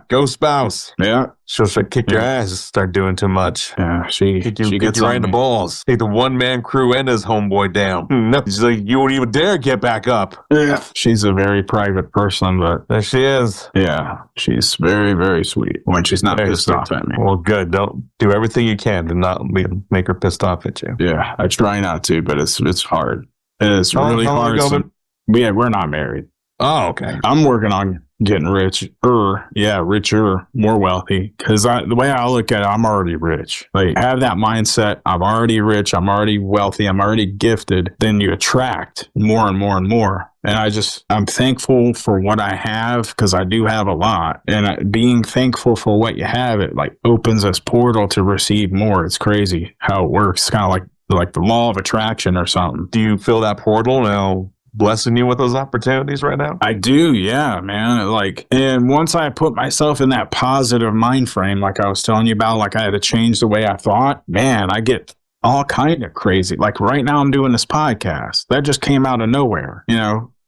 Go spouse. Yeah. She'll kick your ass and start doing too much. Yeah, she gets you right in the balls. Take the One Man Kru and his homeboy down. No, she's like, you won't even dare get back up. Yeah. She's a very private person, but there she is. Yeah, she's very, very sweet when she's not pissed off at me. Well, good. Don't do everything you can to not make her pissed off at you. Yeah, I try not to, but it's hard. It's really hard. We're not married. Oh, okay. I'm working on getting richer, more wealthy. Because the way I look at it, I'm already rich. Like, have that mindset. I'm already rich. I'm already wealthy. I'm already gifted. Then you attract more and more and more. And I'm thankful for what I have, because I do have a lot. And being thankful for what you have, it like opens this portal to receive more. It's crazy how it works. It's kind of like the law of attraction or something. Do you feel that portal now blessing you with those opportunities right now? I do, yeah, man. And once I put myself in that positive mind frame, like I was telling you about, like I had to change the way I thought, man, I get all kind of crazy. Like right now I'm doing this podcast. That just came out of nowhere,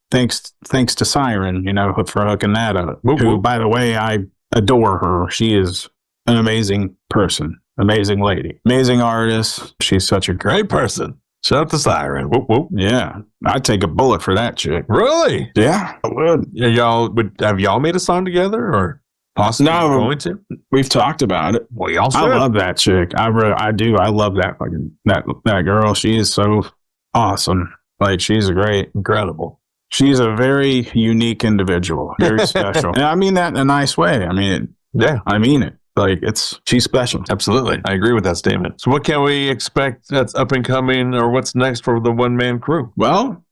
thanks to Siren, for hooking that up. Who, by the way, I adore her. She is an amazing person, amazing lady, amazing artist. She's such a great person. Shout out to Siren. Whoop, whoop. Yeah. I'd take a bullet for that chick. Really? Yeah, I would. Yeah, have y'all made a song together, or possibly going to? We've talked about it. Well, y'all should. I love that chick. I do. I love that that girl. She is so awesome. Like, she's incredible. She's a very unique individual. Very special. And I mean that in a nice way. I mean it. Like, she's special. Absolutely. I agree with that statement. So what can we expect that's up and coming, or what's next for the One Man Kru? Well,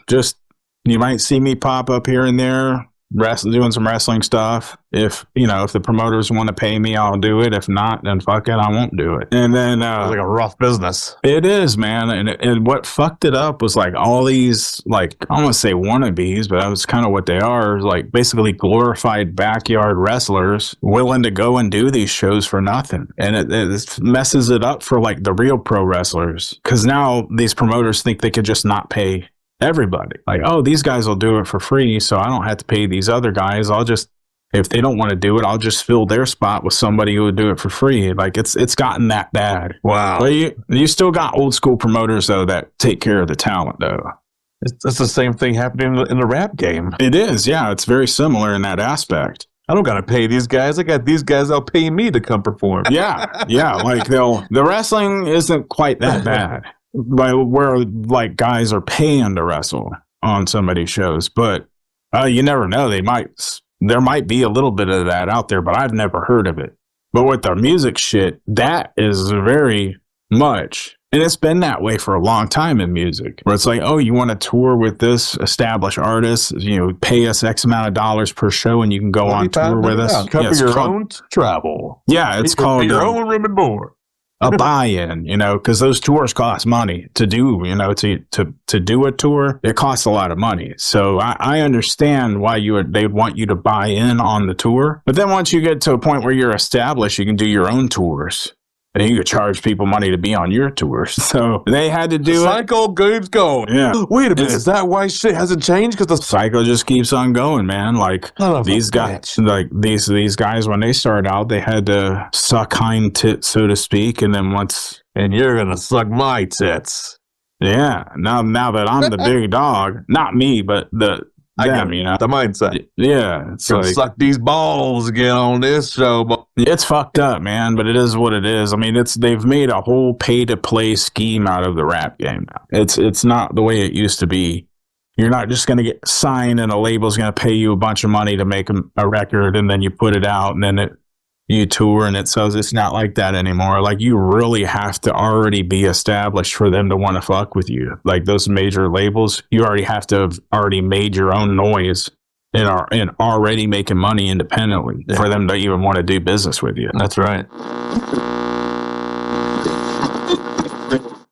just, you might see me pop up here and there doing some wrestling stuff. If the promoters want to pay me, I'll do it. If not, then fuck it, I won't do it. And then It's like a rough business. it is, man. And what fucked it up was like all these, like, I don't want to say wannabes, but that was kind of what they are, like basically glorified backyard wrestlers willing to go and do these shows for nothing. And it messes it up for like the real pro wrestlers, because now these promoters think they could just not pay everybody. Like, oh, these guys will do it for free, so I don't have to pay these other guys. I'll just, if they don't want to do it, I'll just fill their spot with somebody who would do it for free. Like, it's gotten that bad. Wow. But you still got old school promoters though that take care of the talent though. It's the same thing happening in the rap game. It is, yeah. It's very similar in that aspect. I don't gotta pay these guys. I got these guys that'll pay me to come perform. Yeah. Like the wrestling isn't quite that bad. By where like guys are paying to wrestle on somebody's shows, but you never know. There might be a little bit of that out there, but I've never heard of it. But with the music shit, that is very much, and it's been that way for a long time in music, where it's like, oh, you want to tour with this established artist, pay us X amount of dollars per show, and you can go on tour with us. Cover your own travel. Yeah, it's called your own room and board. A buy-in, because those tours cost money to do, to do a tour, it costs a lot of money. So I understand why they'd want you to buy in on the tour. But then once you get to a point where you're established, you can do your own tours. And you could charge people money to be on your tours. So they had to do Cycle keeps going. Yeah. Wait a minute. Is that why shit hasn't changed? Because the cycle just keeps on going, man. Like these guys, these guys, when they started out, they had to suck hind tits, so to speak. And then and you're going to suck my tits. Yeah. Now that I'm the big dog, not me, but the mindset. Yeah. It's like, suck these balls again on this show. It's fucked up, man, but it is what it is. I mean, they've made a whole pay-to-play scheme out of the rap game now. It's not the way it used to be. You're not just going to get signed and a label's going to pay you a bunch of money to make a record, and then you put it out, and then you tour and it sells. It's not like that anymore. Like, you really have to already be established for them to want to fuck with you. Like, those major labels, you already have to have already made your own noise and already making money independently for them to even want to do business with you. That's right.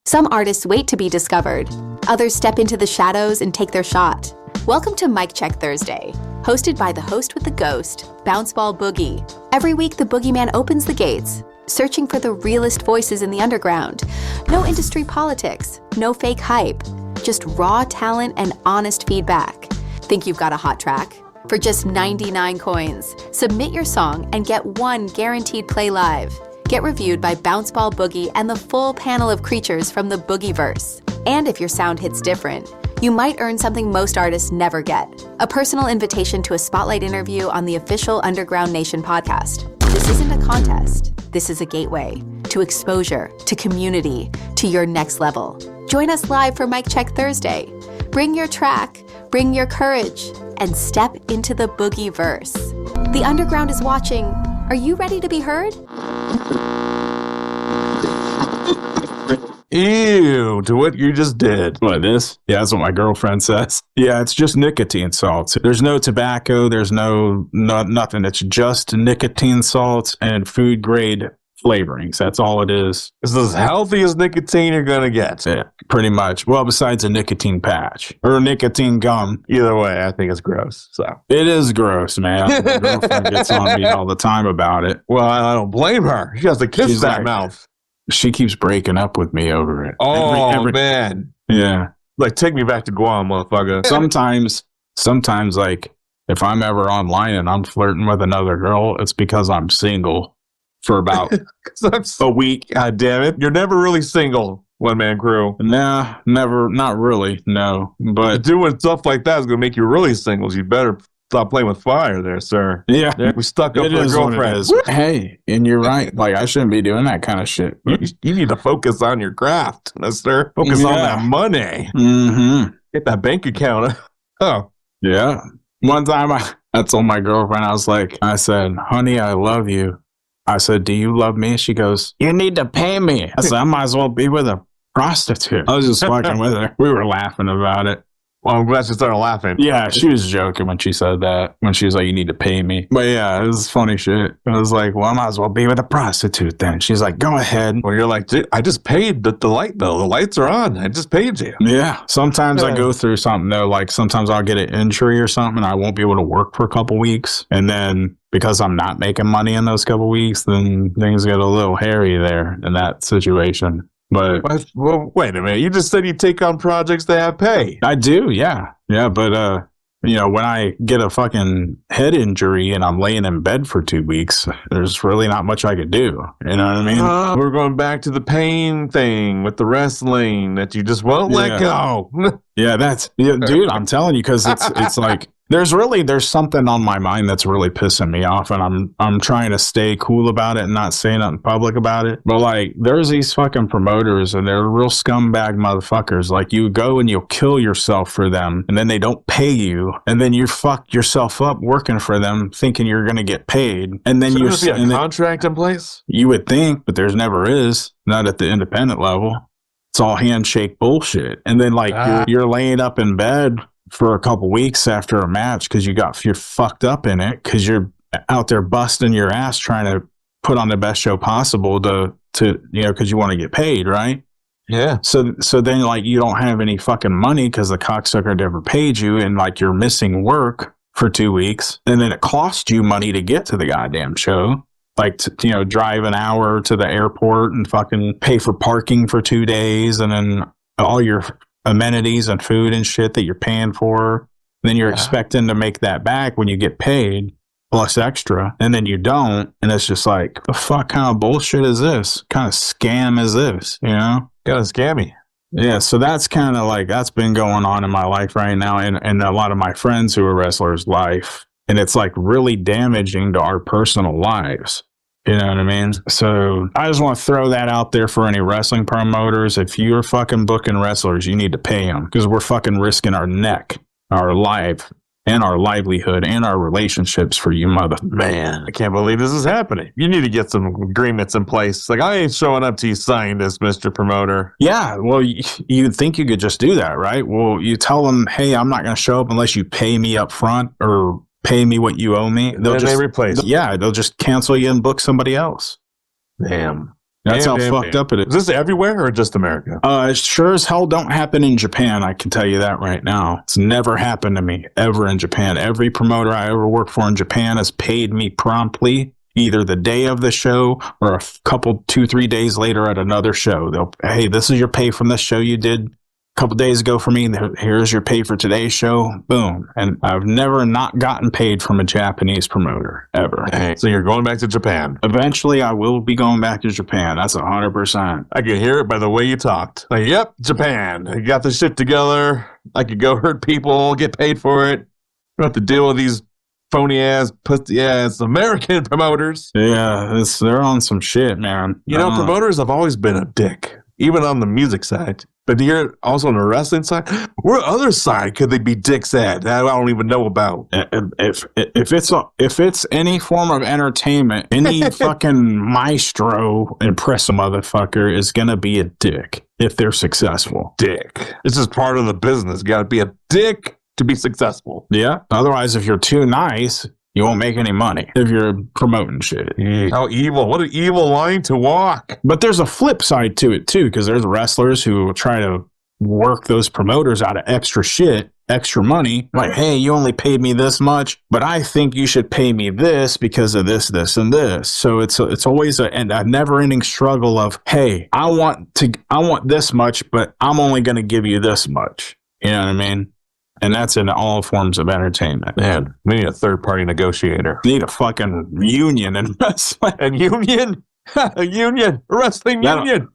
Some artists wait to be discovered. Others step into the shadows and take their shot. Welcome to Mic Check Thursday, hosted by the host with the ghost, Bounceball Boogie. Every week, the boogeyman opens the gates, searching for the realest voices in the underground. No industry politics, no fake hype, just raw talent and honest feedback. Think you've got a hot track? For just 99 coins, submit your song and get one guaranteed play live. Get reviewed by Bounceball Boogie and the full panel of creatures from the Boogieverse. And if your sound hits different, you might earn something most artists never get: a personal invitation to a spotlight interview on the official Underground Nation podcast. This isn't a contest. This is a gateway to exposure, to community, to your next level. Join us live for Mic Check Thursday. Bring your track, bring your courage, and step into the Boogieverse. The Underground is watching. Are you ready to be heard? Ew, to what you just did. What, this? Yeah, that's what my girlfriend says. Yeah, it's just nicotine salts. There's no tobacco. There's nothing. It's just nicotine salts and food grade flavorings. That's all it is. It's as healthy as nicotine you're going to get. Yeah, pretty much. Well, besides a nicotine patch or nicotine gum. Either way, I think it's gross. So it is gross, man. My girlfriend gets on me all the time about it. Well, I don't blame her. She has to kiss that mouth. She keeps breaking up with me over it. Oh, man. Yeah. Like, take me back to Guam, motherfucker. Sometimes, like, if I'm ever online and I'm flirting with another girl, it's because I'm single for about a week. God damn it. You're never really single, One Man Kru. Nah, never. Not really, no. But doing stuff like that is going to make you really single. So you better stop playing with fire there, sir. Yeah. We stuck up with a girlfriend. Hey, and you're right. Like, I shouldn't be doing that kind of shit. You need to focus on your craft, mister. Focus on that money. Mm-hmm. Get that bank account. Oh. Yeah. One time I told my girlfriend, I said, honey, I love you. I said, do you love me? She goes, you need to pay me. I said, I might as well be with a prostitute. I was just fucking with her. We were laughing about it. Well, I'm glad she started laughing. Yeah, she was joking when she said that. When she was like, "You need to pay me." But yeah, it was funny shit. I was like, "Well, I might as well be with a prostitute then." She's like, "Go ahead." Well, you're like, dude, I just paid the light bill. The lights are on. I just paid you. Yeah. Sometimes I go through something though. Like sometimes I'll get an injury or something, and I won't be able to work for a couple weeks, and then because I'm not making money in those couple weeks, then things get a little hairy there in that situation. But well, wait a minute. You just said you take on projects that have pay. I do, yeah. Yeah, but when I get a fucking head injury and I'm laying in bed for 2 weeks, there's really not much I could do. You know what I mean? We're going back to the pain thing with the wrestling that you just won't let go. Yeah, dude, I'm telling you, because it's like there's something on my mind that's really pissing me off, and I'm trying to stay cool about it and not say nothing public about it. But like, there's these fucking promoters, and they're real scumbag motherfuckers. Like, you go and you'll kill yourself for them, and then they don't pay you, and then you fuck yourself up working for them, thinking you're gonna get paid, and then there's a contract in place. You would think, but there's never is. Not at the independent level. It's all handshake bullshit, and then like you're laying up in bed for a couple weeks after a match because you're fucked up in it because you're out there busting your ass trying to put on the best show possible to because you want to get paid, right? Yeah. So then like you don't have any fucking money because the cocksucker never paid you, and like you're missing work for 2 weeks, and then it costs you money to get to the goddamn show. Like to drive an hour to the airport and fucking pay for parking for 2 days, and then all your amenities and food and shit that you're paying for. Then you're expecting to make that back when you get paid plus extra, and then you don't, and it's just like, the fuck kind of bullshit is this? What kind of scam is this? Kind of scammy. Yeah, so that's kind of like, that's been going on in my life right now, and a lot of my friends who are wrestlers' life, and it's like really damaging to our personal lives. You know what I mean? So I just want to throw that out there for any wrestling promoters. If you're fucking booking wrestlers, you need to pay them, because we're fucking risking our neck, our life, and our livelihood, and our relationships for you, Man, I can't believe this is happening. You need to get some agreements in place. Like, I ain't showing up till you sign this, Mr. Promoter. Yeah, well, you'd think you could just do that, right? Well, you tell them, hey, I'm not going to show up unless you pay me up front or pay me what you owe me. They replace. They'll just cancel you and book somebody else. Damn. That's how fucked up it is. Is this everywhere or just America? It sure as hell don't happen in Japan. I can tell you that right now. It's never happened to me ever in Japan. Every promoter I ever worked for in Japan has paid me promptly, either the day of the show or a couple, 2-3 days later at another show. Hey, this is your pay from the show you did a couple days ago for me. Here's your pay for today's show. Boom. And I've never not gotten paid from a Japanese promoter ever. Dang. So you're going back to Japan? Eventually I will be going back to Japan. That's 100%. I could hear it by the way you talked. Like, yep, Japan. I got the shit together. I could go hurt people, get paid for it. Don't have to deal with these phony ass, pussy ass American promoters. Yeah, they're on some shit, man. Promoters have always been a dick, even on the music side. But here, also on the wrestling side, what other side could they be dicks at that I don't even know about? If it's any form of entertainment, any fucking maestro impress a motherfucker is gonna be a dick if they're successful. Dick. It's just part of the business. Got to be a dick to be successful. Yeah. Otherwise, if you're too nice, you won't make any money if you're promoting shit. How evil. What an evil line to walk. But there's a flip side to it, too, because there's wrestlers who try to work those promoters out of extra shit, extra money. Like, hey, you only paid me this much, but I think you should pay me this because of this, this, and this. So it's always a never-ending struggle of, hey, I want this much, but I'm only going to give you this much. You know what I mean? And that's in all forms of entertainment. Man, we need a third-party negotiator. We need a fucking union in wrestling. A union? A union? A wrestling union?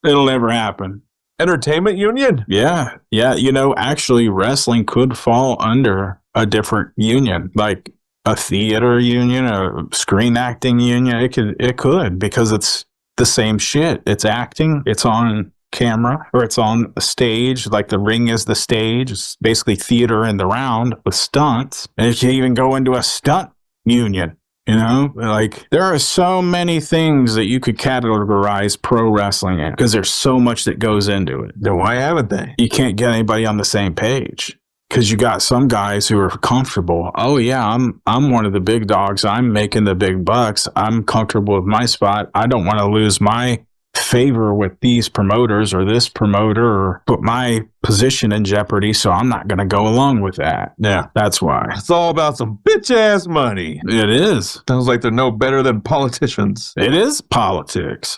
It'll never happen. Entertainment union? Yeah. Yeah. Actually, wrestling could fall under a different union, like a theater union, a screen acting union. It could, because it's the same shit. It's acting. It's on camera, or it's on a stage, like the ring is the stage. It's basically theater in the round with stunts. And you can even go into a stunt union. Like, there are so many things that you could categorize pro wrestling in, because there's so much that goes into it. Then why haven't they? You can't get anybody on the same page, Because you got some guys who are comfortable. Oh yeah, I'm one of the big dogs. I'm making the big bucks. I'm comfortable with my spot. I don't want to lose my favor with these promoters or this promoter or put my position in jeopardy, so I'm not going to go along with that. Yeah. That's why. It's all about some bitch-ass money. It is. Sounds like they're no better than politicians. It is politics.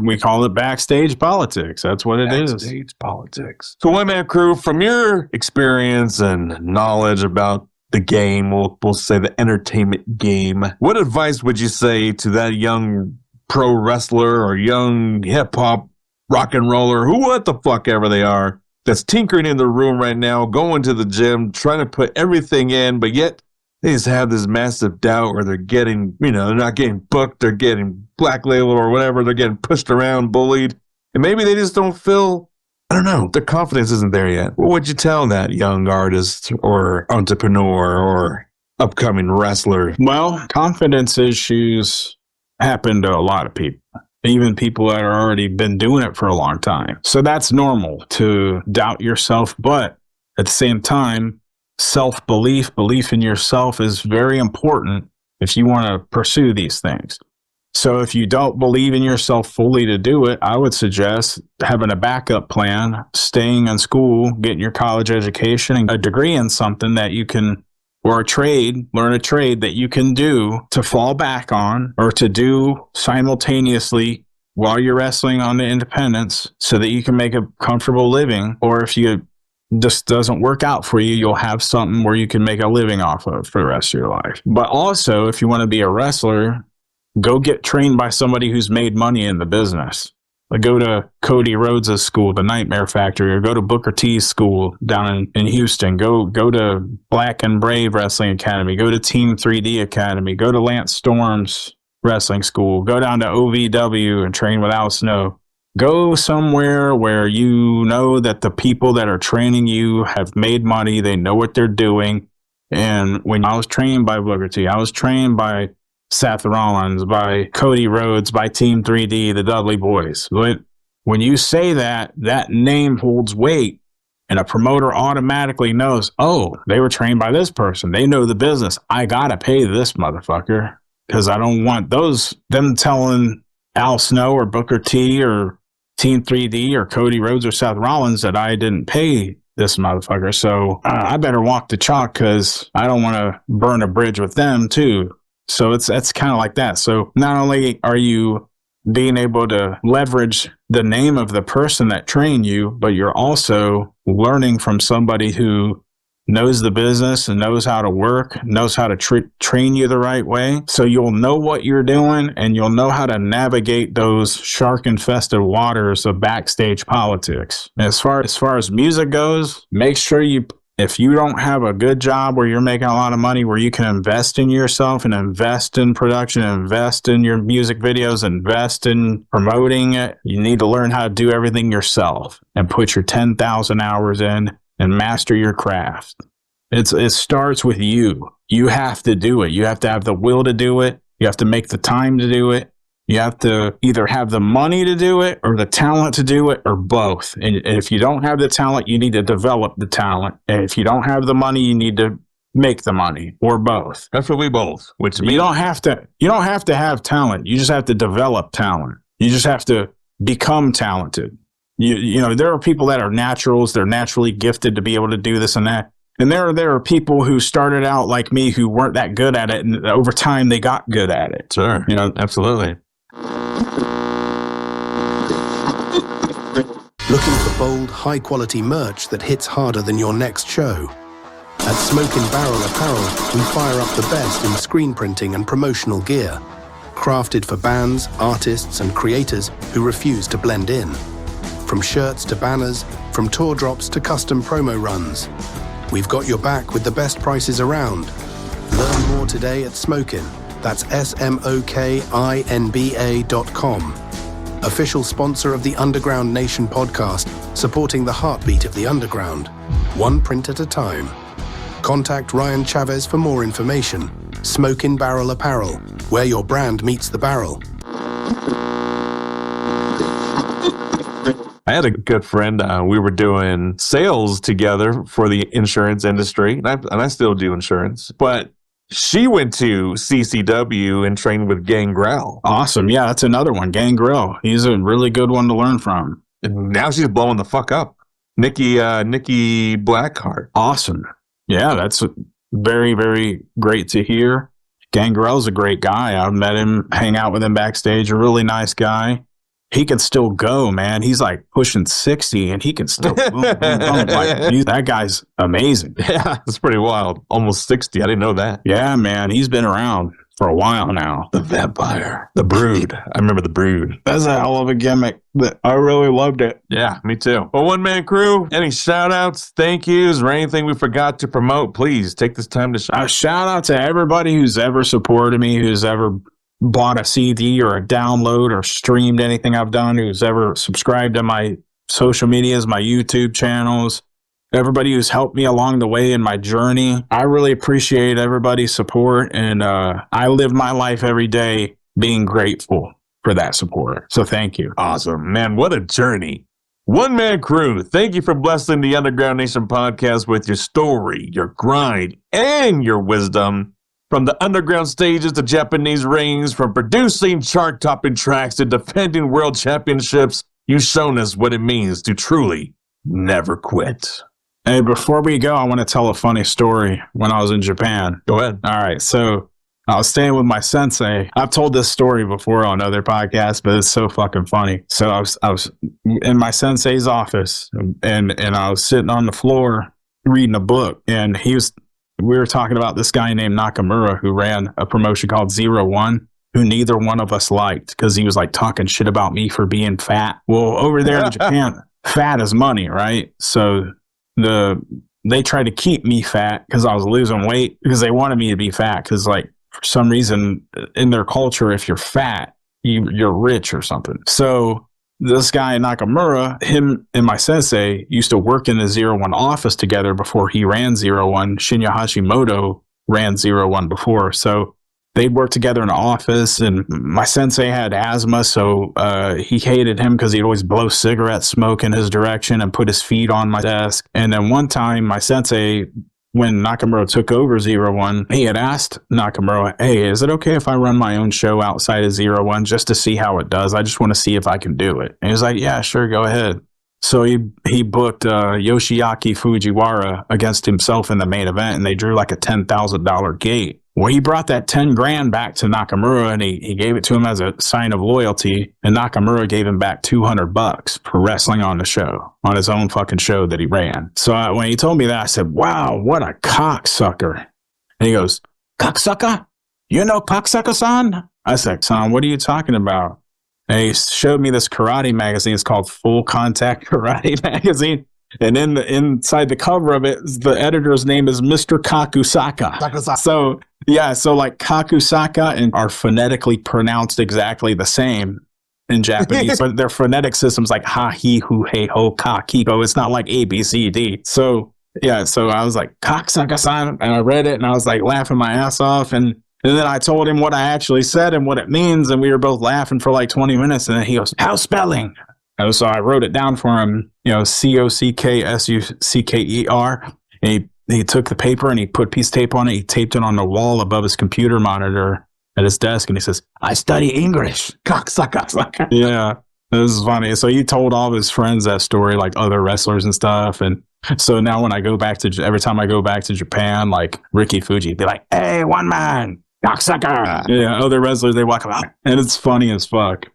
We call it backstage politics. That's what it is. Backstage politics. So One Man Kru, from your experience and knowledge about the game, we'll say the entertainment game, what advice would you say to that young pro wrestler or young hip-hop rock and roller, who what the fuck ever they are, that's tinkering in the room right now, going to the gym, trying to put everything in, but yet they just have this massive doubt where they're getting, they're not getting booked, they're getting black labeled or whatever, they're getting pushed around, bullied, and maybe they just don't feel, I don't know, their confidence isn't there yet. What would you tell that young artist or entrepreneur or upcoming wrestler? Well, confidence issues happen to a lot of people, even people that are already been doing it for a long time. So that's normal to doubt yourself. But at the same time, self-belief, belief in yourself is very important if you want to pursue these things. So if you don't believe in yourself fully to do it, I would suggest having a backup plan, staying in school, getting your college education and a degree in something that you can, or learn a trade that you can do to fall back on or to do simultaneously while you're wrestling on the independents so that you can make a comfortable living. Or if you just doesn't work out for you, you'll have something where you can make a living off of for the rest of your life. But also, if you want to be a wrestler, go get trained by somebody who's made money in the business. Like go to Cody Rhodes' school, the Nightmare Factory, or go to Booker T's school down in Houston. Go to Black and Brave Wrestling Academy. Go to Team 3D Academy. Go to Lance Storm's wrestling school. Go down to OVW and train with Al Snow. Go somewhere where you know that the people that are training you have made money. They know what they're doing. And when I was trained by Booker T, I was trained by Seth Rollins, by Cody Rhodes, by Team 3D, the Dudley Boys. When you say that, that name holds weight, and a promoter automatically knows, oh, they were trained by this person. They know the business. I got to pay this motherfucker because I don't want them telling Al Snow or Booker T or Team 3D or Cody Rhodes or Seth Rollins that I didn't pay this motherfucker. So I better walk the chalk because I don't want to burn a bridge with them too. So that's kind of like that. So not only are you being able to leverage the name of the person that trained you, but you're also learning from somebody who knows the business and knows how to work, knows how to train you the right way. So you'll know what you're doing and you'll know how to navigate those shark-infested waters of backstage politics. As far as music goes, make sure if you don't have a good job where you're making a lot of money, where you can invest in yourself and invest in production, invest in your music videos, invest in promoting it, you need to learn how to do everything yourself and put your 10,000 hours in and master your craft. It starts with you. You have to do it. You have to have the will to do it. You have to make the time to do it. You have to either have the money to do it or the talent to do it or both. And if you don't have the talent, you need to develop the talent. And if you don't have the money, you need to make the money or both. That's what we both, which means you don't have to have talent. You just have to develop talent. You just have to become talented. You know, there are people that are naturals. They're naturally gifted to be able to do this and that. And there are people who started out like me who weren't that good at it. And over time, they got good at it. Sure. You know, absolutely. Looking for bold, high-quality merch that hits harder than your next show? At Smoke and Barrel Apparel, we fire up the best in screen printing and promotional gear, crafted for bands, artists, and creators who refuse to blend in. From shirts to banners, from tour drops to custom promo runs, we've got your back with the best prices around. Learn more today at Smokin'. That's SMOKINBA.com. Official sponsor of the Underground Nation podcast, supporting the heartbeat of the underground, one print at a time. Contact Ryan Chavez for more information. Smokin' Barrel Apparel, where your brand meets the barrel. I had a good friend. We were doing sales together for the insurance industry, and I still do insurance. But she went to CCW and trained with Gangrel. Awesome. Yeah, that's another one. Gangrel. He's a really good one to learn from. And now she's blowing the fuck up. Nikki Blackheart. Awesome. Yeah, that's very, very great to hear. Gangrel's a great guy. I've met him, hang out with him backstage. A really nice guy. He can still go, man. He's like pushing 60 and he can still boom, boom, boom. That guy's amazing. Yeah, it's pretty wild. Almost 60. I didn't know that. Yeah, man. He's been around for a while now. The vampire. The Brood. I remember the Brood. That's a hell of a gimmick. I really loved it. Yeah, me too. Well, One Man Kru, any shout outs, thank yous, or anything we forgot to promote, please take this time to shout out to everybody who's ever supported me, who's ever bought a CD or a download or streamed anything I've done, who's ever subscribed to my social medias, my YouTube channels, everybody who's helped me along the way in my journey. I really appreciate everybody's support, and I live my life every day being grateful for that support. So thank you. Awesome, man. What a journey. One Man Kru, thank you for blessing the Underground Nation podcast with your story, your grind, and your wisdom. From the underground stages to Japanese rings, from producing chart-topping tracks to defending world championships, you've shown us what it means to truly never quit. Hey, before we go, I want to tell a funny story when I was in Japan. Go ahead. All right, so I was staying with my sensei. I've told this story before on other podcasts, but it's so fucking funny. So I was in my sensei's office, and I was sitting on the floor reading a book, and we were talking about this guy named Nakamura who ran a promotion called 01, who neither one of us liked because he was like talking shit about me for being fat. Well, over there in Japan, fat is money, right? So they tried to keep me fat because I was losing weight because they wanted me to be fat because like for some reason in their culture, if you're fat, you're rich or something. So this guy Nakamura, him and my sensei used to work in the 01 office together before he ran 01. Shinya Hashimoto ran 01 before. So they'd work together in the office, and my sensei had asthma, so he hated him because he'd always blow cigarette smoke in his direction and put his feet on my desk. And then one time my sensei, when Nakamura took over 01, he had asked Nakamura, hey, is it okay if I run my own show outside of 01 just to see how it does? I just want to see if I can do it. And he was like, yeah, sure, go ahead. So he booked Yoshiaki Fujiwara against himself in the main event, and they drew like a $10,000 gate. Well, he brought that 10 grand back to Nakamura, and he gave it to him as a sign of loyalty. And Nakamura gave him back $200 for wrestling on the show, on his own fucking show that he ran. So when he told me that, I said, wow, what a cocksucker. And he goes, cocksucker? You know cocksucker-san? I said, son, what are you talking about? And he showed me this karate magazine. It's called Full Contact Karate Magazine. And inside the cover of it, the editor's name is Mr. Kakusaka. So, yeah, so like Kakusaka and are phonetically pronounced exactly the same in Japanese, but their phonetic system's like ha, he, hu, hey, ho, ka, kiko. It's not like A, B, C, D. So, yeah, so I was like, Kakusaka-san, and I read it, and I was like laughing my ass off, and then I told him what I actually said and what it means, and we were both laughing for like 20 minutes, and then he goes, how's spelling? And so I wrote it down for him, Cocksucker. And he took the paper and he put a piece of tape on it. He taped it on the wall above his computer monitor at his desk. And he says, I study English. Cocksucker. Yeah, this is funny. So he told all of his friends that story, like other wrestlers and stuff. And so now when I go back to, every time I go back to Japan, like Ricky Fuji, be like, hey, one man. Cocksucker. Yeah, other wrestlers, they walk around, and it's funny as fuck.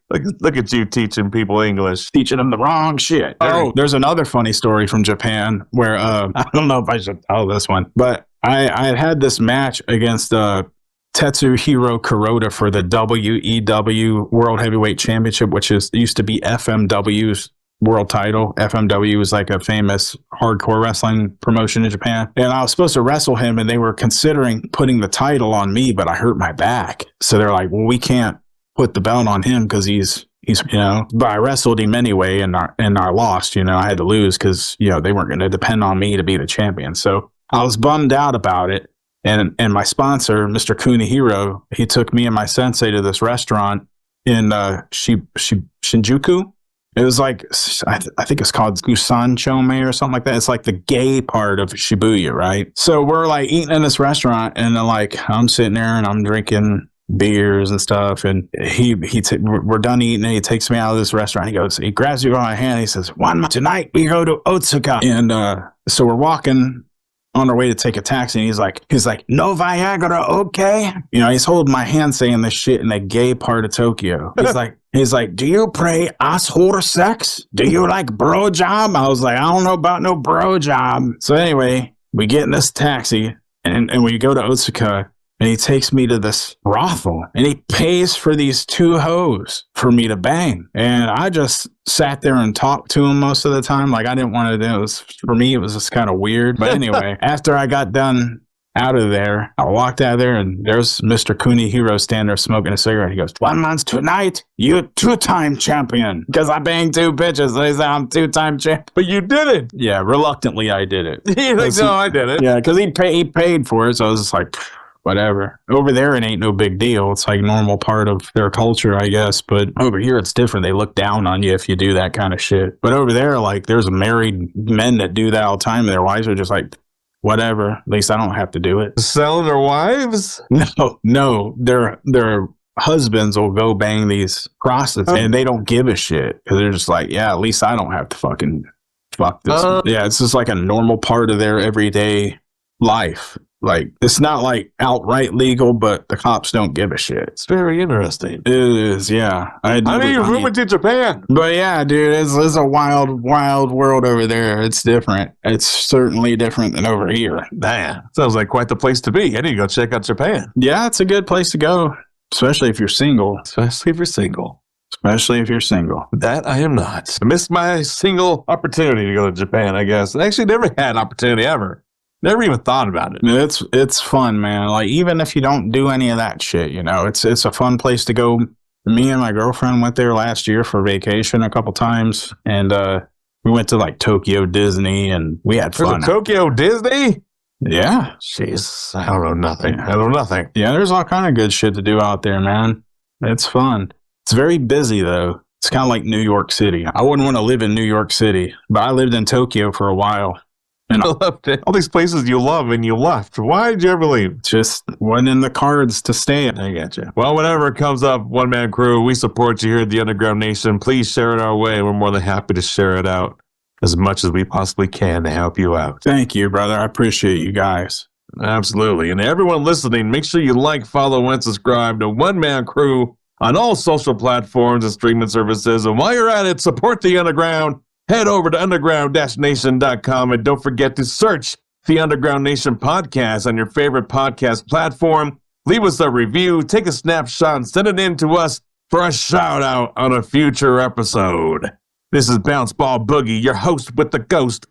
Look at you teaching people English. Teaching them the wrong shit. Oh, there's another funny story from Japan where, I don't know if I should tell this one, but I had this match against Tetsuhiro Kuroda for the WEW World Heavyweight Championship, which used to be FMW's world title. FMW is like a famous hardcore wrestling promotion in Japan. And I was supposed to wrestle him, and they were considering putting the title on me, but I hurt my back. So they're like, well, we can't put the belt on him because he's but I wrestled him anyway, and I lost. I had to lose because, they weren't going to depend on me to be the champion. So I was bummed out about it. And my sponsor, Mr. Kunihiro, he took me and my sensei to this restaurant in Shinjuku. It was like, I think it's called Gusan Chome or something like that. It's like the gay part of Shibuya, right? So we're like eating in this restaurant, and then like I'm sitting there and I'm drinking beers and stuff, and we're done eating, and he takes me out of this restaurant. He grabs me by my hand, and he says, tonight we go to Otsuka. And so we're walking on our way to take a taxi, and he's like, no Viagra, okay? You know, he's holding my hand saying this shit in the gay part of Tokyo. He's like, do you pray asshole sex? Do you like bro job? I was like, I don't know about no bro job. So anyway, we get in this taxi, and we go to Otsuka, and he takes me to this brothel, and he pays for these 2 hoes for me to bang. And I just sat there and talked to him most of the time. Like, I didn't want to do it. For me, it was just kind of weird. But anyway, after I got done out of there, I walked out of there, and there's Mr. Kunihiro standing there smoking a cigarette. He goes, 1 month tonight, you're 2-time champion. Because I banged 2 bitches. They say I'm 2-time champ. But you did it. Yeah, reluctantly I did it. You're like, no, I did it. Yeah, because he paid for it. So I was just like, whatever. Over there, it ain't no big deal. It's like normal part of their culture, I guess. But over here, it's different. They look down on you if you do that kind of shit. But over there, like, there's married men that do that all the time, and their wives are just like, whatever. At least I don't have to do it. Selling their wives? No. Their husbands will go bang these prostitutes, and they don't give a shit. Because they're just like, yeah, at least I don't have to fucking fuck this. Yeah, it's just like a normal part of their everyday life. Like, it's not like outright legal, but the cops don't give a shit. It's very interesting. It is, yeah. I mean, you're moving to Japan. But yeah, dude, it's a wild world over there. It's different. It's certainly different than over here. Man, sounds like quite the place to be. I need to go check out Japan. Yeah, it's a good place to go, especially if you're single. Especially if you're single. That I am not. I missed my single opportunity to go to Japan, I guess. I actually never had an opportunity ever. Never even thought about it. It's fun, man. Like, even if you don't do any of that shit, you know, it's a fun place to go. Me and my girlfriend went there last year for vacation a couple times, and we went to like Tokyo Disney, and we had fun. Tokyo Disney? Yeah. Jeez, I don't know nothing. Yeah, there's all kind of good shit to do out there, man. It's fun. It's very busy though. It's kind of like New York City. I wouldn't want to live in New York City, but I lived in Tokyo for a while. And I loved it. All these places you love and you left. Why did you ever leave? Just wasn't in the cards to stay. I get you. Well, whenever it comes up, One Man Kru, we support you here at the Underground Nation. Please share it our way. We're more than happy to share it out as much as we possibly can to help you out. Thank you, brother. I appreciate you guys. Absolutely. And everyone listening, make sure you like, follow, and subscribe to One Man Kru on all social platforms and streaming services. And while you're at it, support the Underground. Head over to underground-nation.com, and don't forget to search the Underground Nation podcast on your favorite podcast platform. Leave us a review, take a snapshot, and send it in to us for a shout out on a future episode. This is Bounce Ball Boogie, your host with the ghost.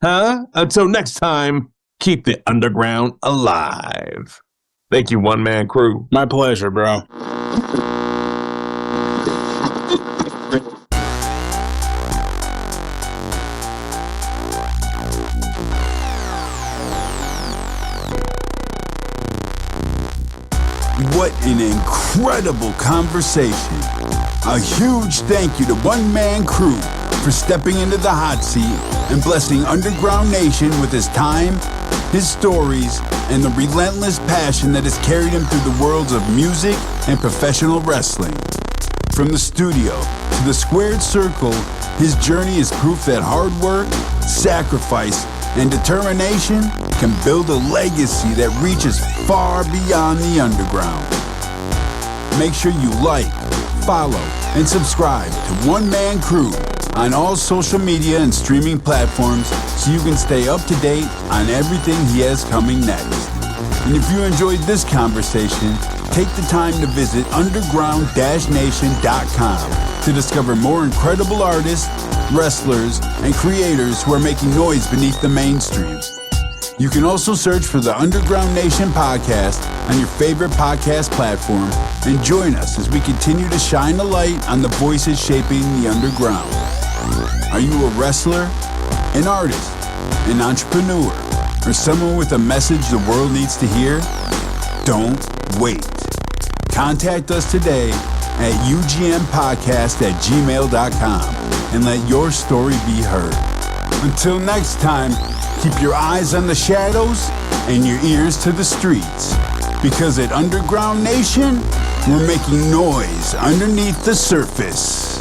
Until next time, keep the underground alive. Thank you, One Man Kru. My pleasure, bro. What an incredible conversation. A huge thank you to One Man Kru for stepping into the hot seat and blessing Underground Nation with his time, his stories, and the relentless passion that has carried him through the worlds of music and professional wrestling. From the studio to the squared circle, his journey is proof that hard work, sacrifice, and determination can build a legacy that reaches far beyond the underground. Make sure you like, follow, and subscribe to One Man Kru on all social media and streaming platforms so you can stay up to date on everything he has coming next. And if you enjoyed this conversation, take the time to visit underground-nation.com to discover more incredible artists, wrestlers, and creators who are making noise beneath the mainstream. You can also search for the Underground Nation podcast on your favorite podcast platform and join us as we continue to shine a light on the voices shaping the underground. Are you a wrestler, an artist, an entrepreneur, or someone with a message the world needs to hear? Don't wait. Contact us today at ugmpodcast@gmail.com and let your story be heard. Until next time, keep your eyes on the shadows and your ears to the streets. Because at Underground Nation, we're making noise underneath the surface.